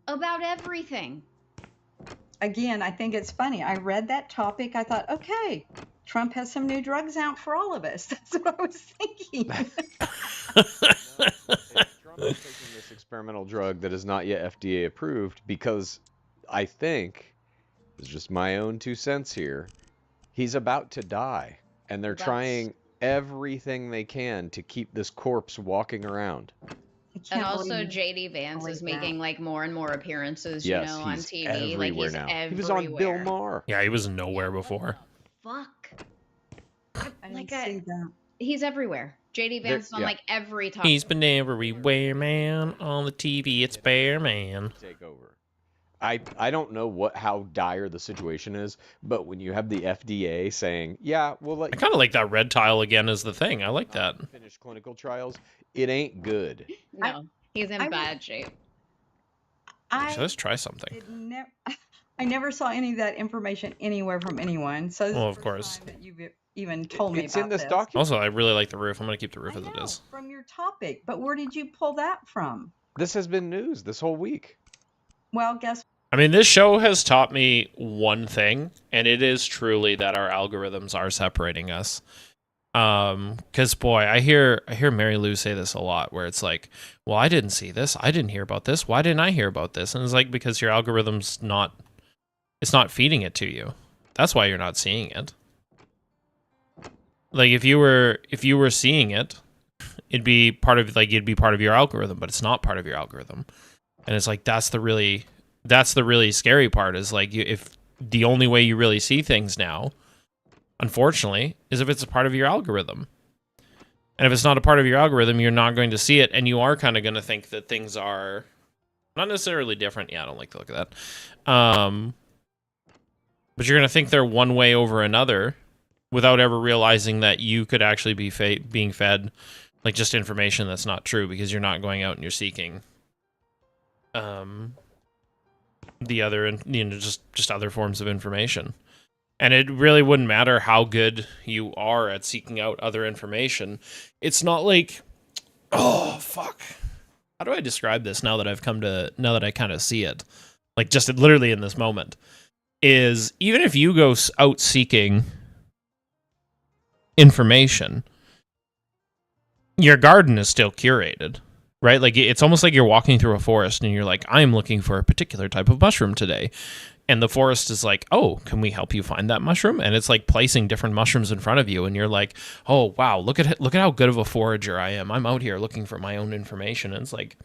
about everything. Again, I think it's funny. I read that topic. I thought, okay, Trump has some new drugs out for all of us. That's what I was thinking. Trump is taking this experimental drug that is not yet FDA approved because I think, it's just my own 2 cents here, he's about to die. And they're trying everything they can to keep this corpse walking around. And also, JD Vance is making like more and more appearances, you know, on TV. Everywhere like he's now. everywhere. He was on Bill Maher. Yeah, he was nowhere before. Fuck. I didn't see that. He's everywhere. JD Vance is on like every talk. He's been everywhere, man. On the TV, it's Bear Man. Take over. I don't know how dire the situation is, but when you have the FDA saying, yeah, we'll let I kind of like that red tile again as the thing. I like that. finish clinical trials, it ain't good. No, he's in bad shape. So let's try something. I never saw any of that information anywhere from anyone. So this Well, is of the course. first time that you've even told me It's about in this this. document. Also, I really like the roof. I'm going to keep the roof as it is. From your topic, but where did you pull that from? This has been news this whole week. Well, guess. I mean, this show has taught me one thing, and it is truly that our algorithms are separating us. Because boy, I hear Mary Lou say this a lot, where it's like, well, I didn't see this, I didn't hear about this, why didn't I hear about this? And it's like, because your algorithm's not feeding it to you. That's why you're not seeing it. Like if you were seeing it, it'd be part of your algorithm, but it's not part of your algorithm. And it's like that's the really scary part is like if the only way you really see things now, unfortunately, is if it's a part of your algorithm. And if it's not a part of your algorithm, you're not going to see it, and you are kind of going to think that things are not necessarily different. Yeah, I don't like the look of that. But you're going to think they're one way over another without ever realizing that you could actually be being fed like just information that's not true because you're not going out and you're seeking the other, just other forms of information. And it really wouldn't matter how good you are at seeking out other information. It's not like, oh fuck, how do I describe this now that I kind of see it, like just literally in this moment, is even if you go out seeking information, your garden is still curated. Right? Like it's almost like you're walking through a forest and you're like, I'm looking for a particular type of mushroom today. And the forest is like, oh, can we help you find that mushroom? And it's like placing different mushrooms in front of you. And you're like, oh, wow, look at how good of a forager I am. I'm out here looking for my own information. And it's like,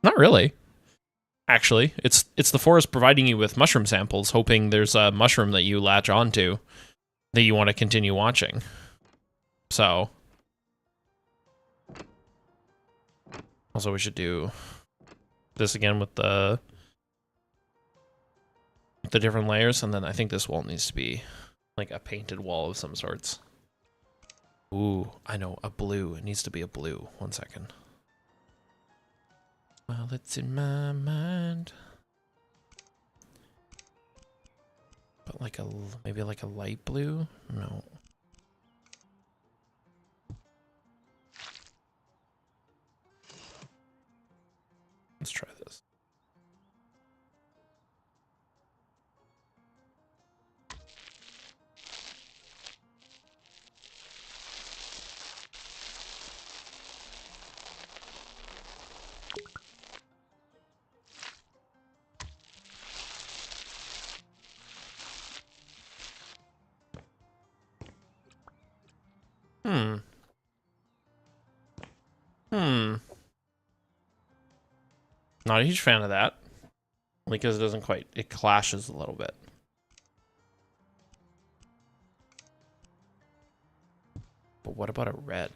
not really. Actually, it's the forest providing you with mushroom samples, hoping there's a mushroom that you latch onto that you want to continue watching. So... Also, we should do this again with the different layers, and then I think this wall needs to be like a painted wall of some sorts. Ooh, I know, a blue. It needs to be a blue. 1 second. Well, it's in my mind. But like maybe like a light blue? No. Let's try this. Not a huge fan of that. Because it doesn't quite... It clashes a little bit. But what about a red?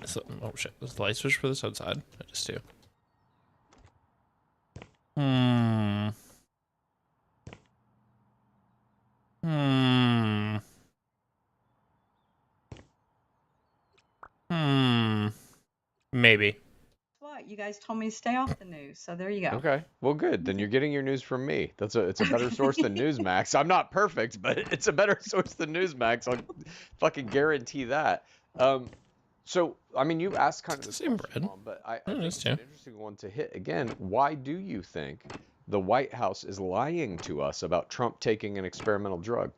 So, oh shit, there's the light switch for this outside? I just do. Maybe. What? You guys told me to stay off the news, so there you go. Okay. Well, good. Then you're getting your news from me. It's a better source than Newsmax. I'm not perfect, but it's a better source than Newsmax. I'll fucking guarantee that. So I mean, you asked kind of It's this the same question, bread. Mom, but I think It's it's an interesting one to hit again. Why do you think the White House is lying to us about Trump taking an experimental drug?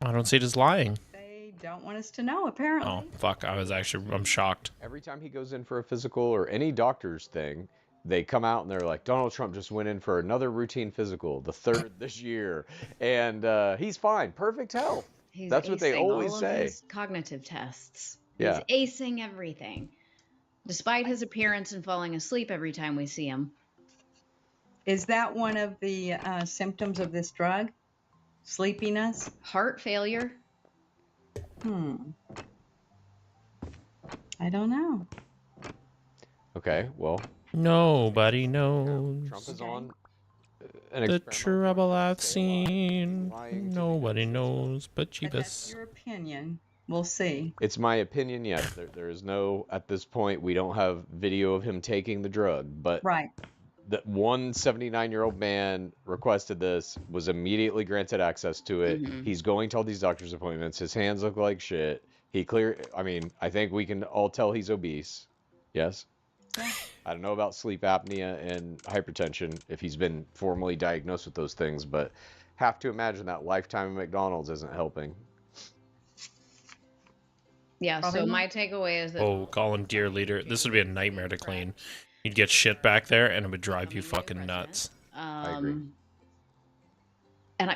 I don't see it as lying. They don't want us to know, apparently. Oh, fuck. I'm shocked. Every time he goes in for a physical or any doctor's thing, they come out and they're like, Donald Trump just went in for another routine physical, the third this year, and he's fine, perfect health. He's That's what they acing always all of say. his cognitive tests. Yeah. He's acing everything, despite his appearance and falling asleep every time we see him. Is that one of the symptoms of this drug? Sleepiness? Heart failure. I don't know. Okay, well, Nobody knows Trump is on the an experimental trouble drug. I've Say a lie. seen. Lying to the Nobody United States. knows but But that's Jeebus. your opinion. We'll see. It's my opinion, yes. There is no, at this point, we don't have video of him taking the drug, but Right. that one 79-year-old man requested this, was immediately granted access to it. He's going to all these doctor's appointments. His hands look like shit. I mean, I think we can all tell he's obese. Yes? Yeah. I don't know about sleep apnea and hypertension if he's been formally diagnosed with those things, but have to imagine that lifetime at McDonald's isn't helping. Yeah, Probably so not. my takeaway is that Oh, call him dear leader. This would be a nightmare to clean. You'd get shit back there and it would drive you fucking nuts. I agree. And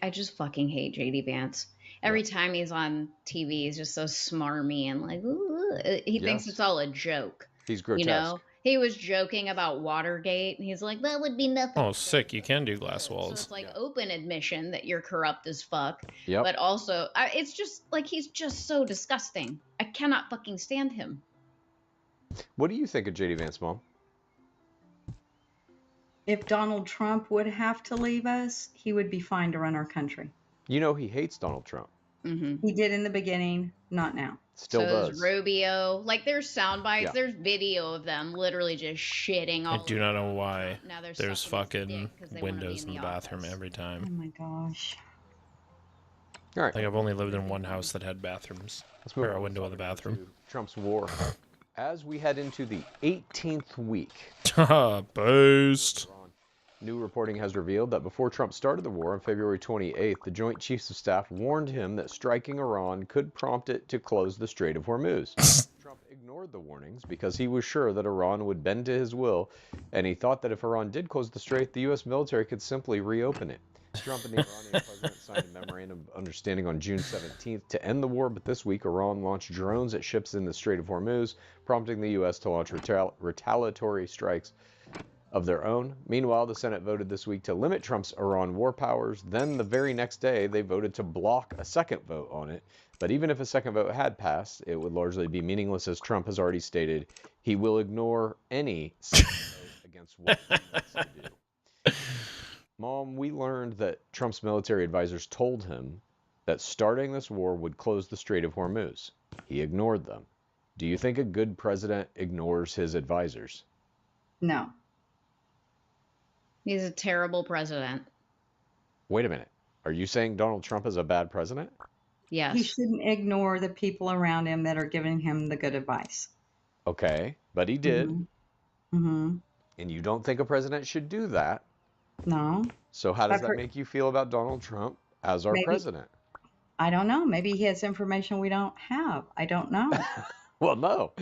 I just fucking hate JD Vance. Every time he's on TV, he's just so smarmy and like, ooh, he thinks Yes. it's all a joke. He's grotesque. You know, he was joking about Watergate, and he's like, that would be nothing. Oh, sick. You can do glass So walls. it's like open admission that you're corrupt as fuck. Yep. But also, it's just like he's just so disgusting. I cannot fucking stand him. What do you think of JD Vance, Mom? If Donald Trump would have to leave us, he would be fine to run our country. You know he hates Donald Trump. Mm-hmm. He did in the beginning, not now. Still So does. is Rubio. Like, there's sound bites. Yeah. There's video of them literally just shitting all I do not know over why Trump. Now they're there's sucking his fucking dick 'cause they wanna be windows in the bathroom office. every Oh time. my gosh. All right. Like, I've only lived in one house that had bathrooms. Let's move Or a on. window in the bathroom. To Trump's war. As we head into the 18th week, Boost. new reporting has revealed that before Trump started the war on February 28th, the Joint Chiefs of Staff warned him that striking Iran could prompt it to close the Strait of Hormuz. Trump ignored the warnings because he was sure that Iran would bend to his will, and he thought that if Iran did close the strait, the U.S. military could simply reopen it. Trump and the Iranian president signed a memorandum of understanding on June 17th to end the war, but this week Iran launched drones at ships in the Strait of Hormuz, prompting the U.S. to launch retaliatory strikes of their own. Meanwhile, the Senate voted this week to limit Trump's Iran war powers. Then the very next day, they voted to block a second vote on it. But even if a second vote had passed, it would largely be meaningless, as Trump has already stated he will ignore any second vote against what he wants to do. Mom, we learned that Trump's military advisors told him that starting this war would close the Strait of Hormuz. He ignored them. Do you think a good president ignores his advisors? No. He's a terrible president. Wait a minute. Are you saying Donald Trump is a bad president? Yes. He shouldn't ignore the people around him that are giving him the good advice. Okay, but he did. Mm-hmm. And you don't think a president should do that. No. So how does I've that heard- make you feel about Donald Trump as our Maybe- president? I don't know. Maybe he has information we don't have. I don't know. Well, no.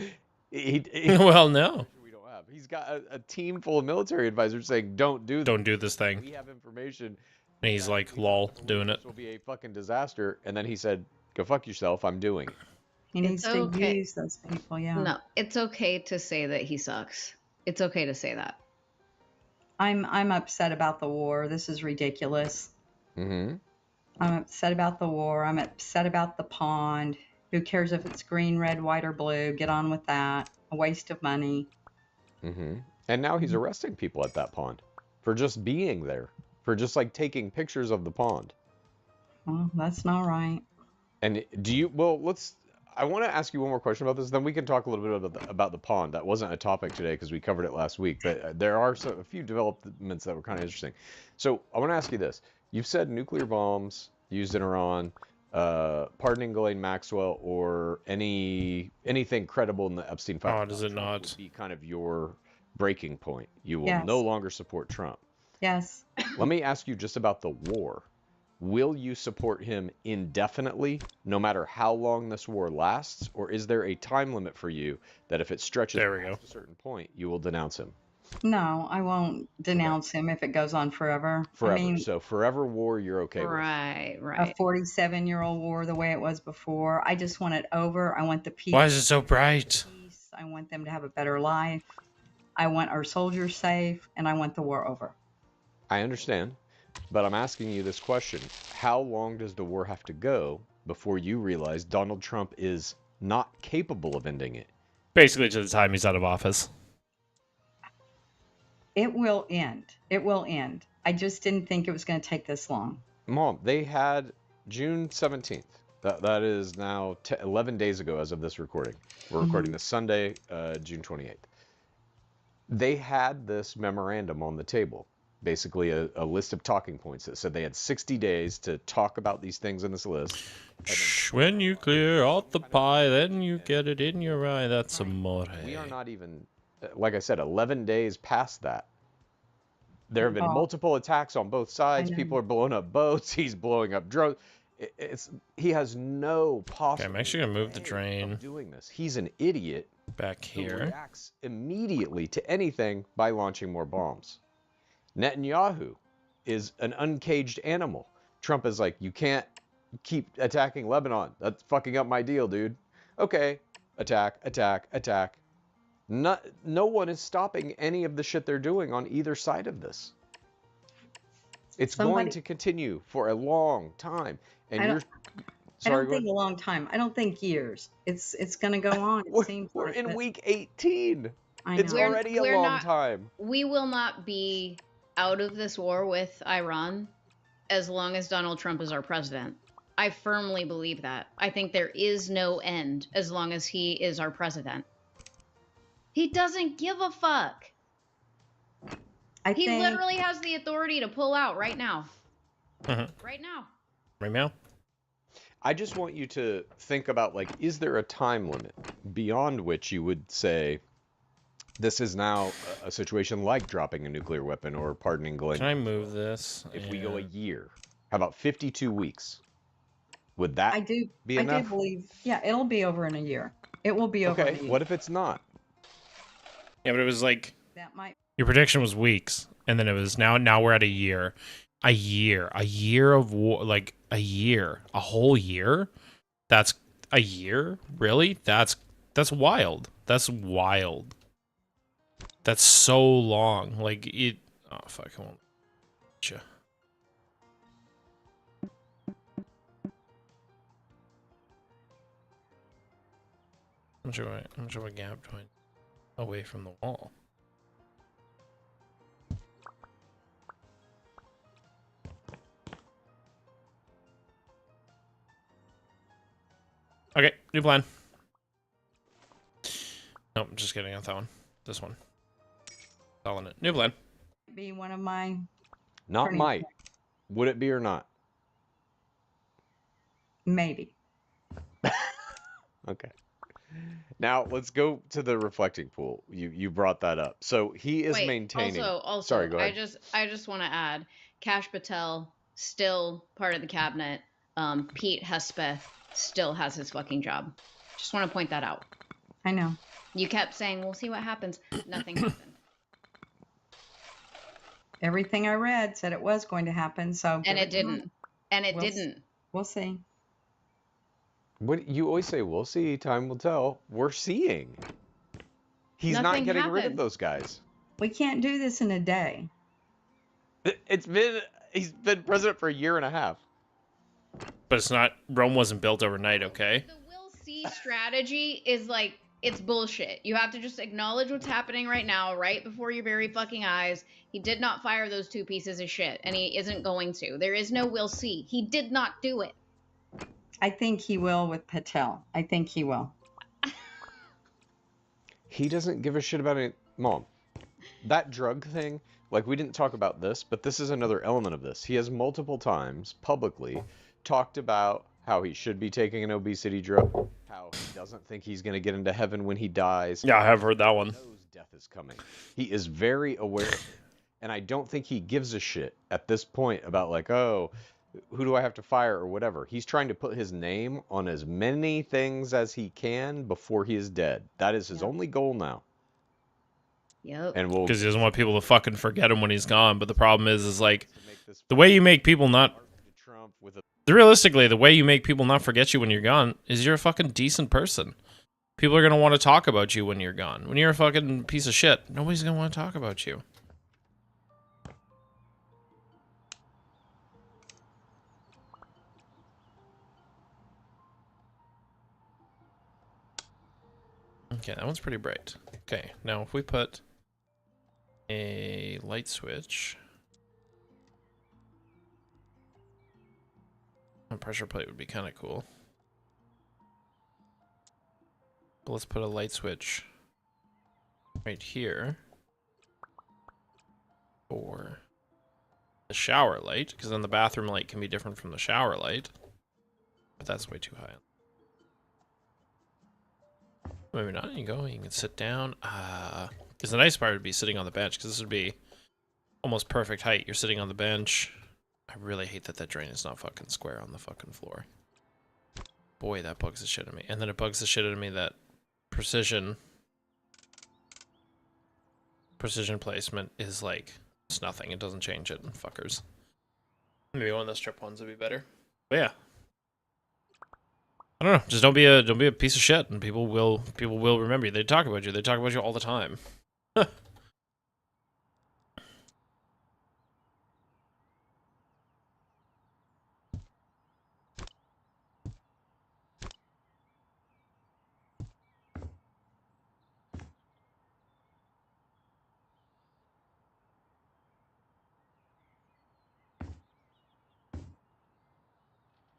Well, no. We don't have. He's got a team full of military advisors saying, don't do this. Don't do this thing. We have information. And he's like, lol, doing it. This will be a fucking disaster. And then he said, go fuck yourself. I'm doing it. He needs It's to okay. use those people. Yeah. No, it's okay to say that he sucks. It's okay to say that. I'm upset about the war. This is ridiculous. Mm-hmm. I'm upset about the war. I'm upset about the pond. Who cares if it's green, red, white, or blue? Get on with that. A waste of money. Mm-hmm. And now he's arresting people at that pond for just being there, for just like taking pictures of the pond. Well, that's not right. And do you, well, let's, I want to ask you one more question about this. Then we can talk a little bit about the pond. That wasn't a topic today because we covered it last week. But there are a few developments that were kind of interesting. So I want to ask you this: you've said nuclear bombs used in Iran, pardoning Ghislaine Maxwell, or anything credible in the Epstein file. Oh, does it not? Would be kind of your breaking point. You will Yes. no longer support Trump. Yes. Let me ask you just about the war. Will you support him indefinitely, no matter how long this war lasts, or is there a time limit for you that if it stretches past a certain point, you will denounce him? No, I won't denounce him if it goes on forever. Forever. I mean, So forever war, you're okay with. Right, a right. 47-year-old war the way it was before. I just want it over. I want the peace. Why is it so bright? I want them to have a better life. I want our soldiers safe, and I want the war over. I understand, but I'm asking you this question. How long does the war have to go before you realize Donald Trump is not capable of ending it? Basically to the time he's out of office. It will end. It will end. I just didn't think it was going to take this long. Mom, they had June 17th. That is now 11 days ago as of this recording. We're recording this Sunday, June 28th. They had this memorandum on the table, basically a list of talking points that said they had 60 days to talk about these things in this list. When you clear out the pie, then you get it in your eye. That's amore. We are not even, like I said, 11 days past that. There have been multiple attacks on both sides. People are blowing up boats. He's blowing up drones. He has no possible. Okay, I'm actually gonna move the drain. Doing this, he's an idiot. Back Who here. reacts immediately to anything by launching more bombs. Netanyahu is an uncaged animal. Trump is like, you can't keep attacking Lebanon. That's fucking up my deal, dude. Okay, attack, attack, attack. No one is stopping any of the shit they're doing on either side of this. It's going to continue for a long time. And you're I don't think a long time. I don't think years. It's going to go on. We're in week 18. It's We're- already a we're long not- time. We will not be out of this war with Iran as long as Donald Trump is our president. I firmly believe that. I think there is no end as long as he is our president. He doesn't give a fuck. He literally has the authority to pull out right now. Right now. Right now? I just want you to think about, like, is there a time limit beyond which you would say this is now a situation like dropping a nuclear weapon or pardoning Ghislaine? Can I move this? If we go a year, how about 52 weeks? Would that be enough? I do believe, yeah, it'll be over in a year. It will be over in a year. What if it's not? Yeah, but it was like that might. Your prediction was weeks, and then it was now we're at a year. A year of war, like a year, a whole year. That's a year, really? That's wild. That's wild. That's so long. Like it. Oh fuck! I won't. Gotcha. How much of a gap do I away from the wall? Okay, new plan. Nope, I'm just kidding. Not that one. This one. Calling it. New plan. Be one of my. Not might. Would it be or not? Maybe. Okay. Now let's go to the reflecting pool. You brought that up. So he is maintaining. Also, sorry, go ahead. I just want to add, Kash Patel still part of the cabinet. Pete Hespeth still has his fucking job. Just want to point that out. I know. You kept saying, we'll see what happens. Nothing happened. Everything I read said it was going to happen, so. And it didn't. And it didn't. We'll see. What you always say, we'll see, time will tell. We're seeing. He's not getting rid of those guys. We can't do this in a day. He's been president for a year and a half. But it's not. Rome wasn't built overnight. Okay. The we'll see strategy is like, it's bullshit. You have to just acknowledge what's happening right now, right before your very fucking eyes. He did not fire those two pieces of shit, and he isn't going to. There is no we'll see. He did not do it. I think he will with Patel. I think he will. He doesn't give a shit about it. Mom, that drug thing, like we didn't talk about this, but this is another element of this. He has multiple times publicly talked about how he should be taking an obesity drug, how he doesn't think he's going to get into heaven when he dies. Yeah, I have heard that one. He knows death is coming. He is very aware of it. And I don't think he gives a shit at this point about like, oh, who do I have to fire or whatever. He's trying to put his name on as many things as he can before he is dead. That is his Yep. only goal now. Yep. And we'll Because he doesn't want people to fucking forget him when he's gone. But the problem is like, to make this the way you make people not... to Trump with a Realistically, the way you make people not forget you when you're gone is you're a fucking decent person. People are going to want to talk about you when you're gone. When you're a fucking piece of shit, nobody's going to want to talk about you. Okay, that one's pretty bright. Okay, now if we put a light switch... A pressure plate would be kind of cool. But let's put a light switch right here for the shower light, because then the bathroom light can be different from the shower light. But that's way too high. Maybe not. You go. You can sit down. Because the nice part would be sitting on the bench, because this would be almost perfect height. You're sitting on the bench. I really hate that that drain is not fucking square on the fucking floor. Boy, that bugs the shit out of me. And then it bugs the shit out of me that precision placement is like, it's nothing. It doesn't change it, fuckers. Maybe one of those strip ones would be better. But yeah. I don't know. Just don't be a piece of shit, and people will remember you. They talk about you. They talk about you all the time.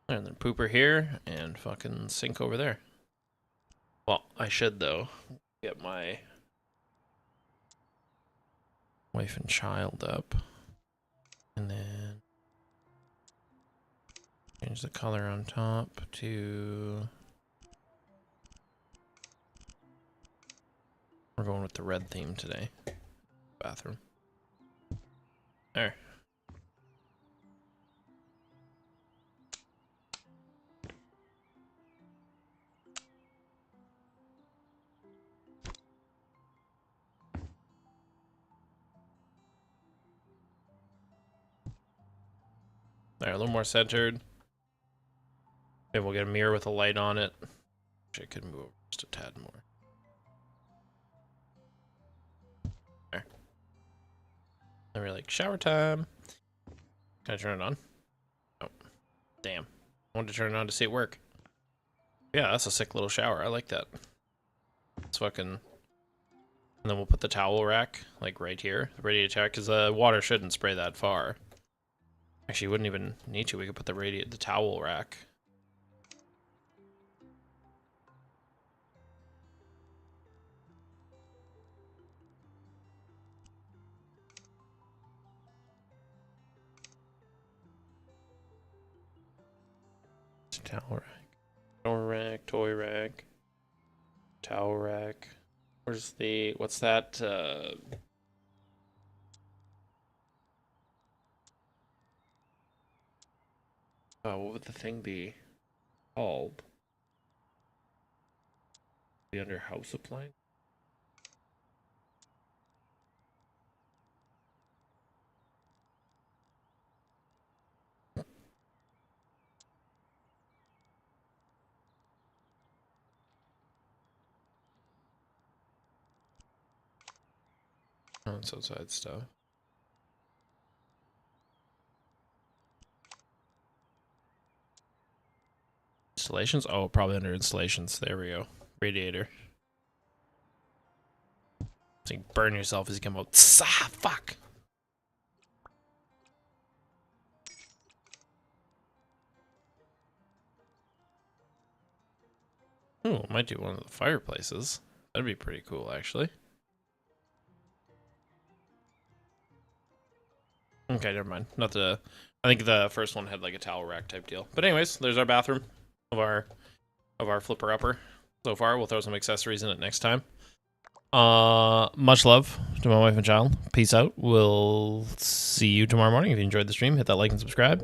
And then pooper here, and fucking sink over there. Well, I should, though, get my wife and child up. And then change the color on top to... We're going with the red theme today. Bathroom. There. There, a little more centered. Maybe we'll get a mirror with a light on it. Actually, I could move over just a tad more. There. Then we're like, shower time. Can I turn it on? Oh, damn. I wanted to turn it on to see it work. Yeah, that's a sick little shower. I like that. It's fucking... And then we'll put the towel rack, like, right here. Ready to check, because the water shouldn't spray that far. Actually, wouldn't even need to. We could put the towel rack. Towel rack. Door rack, toy rack. Towel rack. Where's the... What's that? Oh, what would the thing be called? Be under house appliance? Oh, it's outside stuff. Installations? Oh, probably under installations. There we go. Radiator. So you burn yourself as you come out. Ah, fuck! Ooh, might do one of the fireplaces. That'd be pretty cool, actually. Okay, never mind. Not the. I think the first one had like a towel rack type deal. But anyways, there's our bathroom of our flipper upper. So far, we'll throw some accessories in it next time. Much love to my wife and child. Peace out. We'll see you tomorrow morning. If you enjoyed the stream, hit that like and subscribe.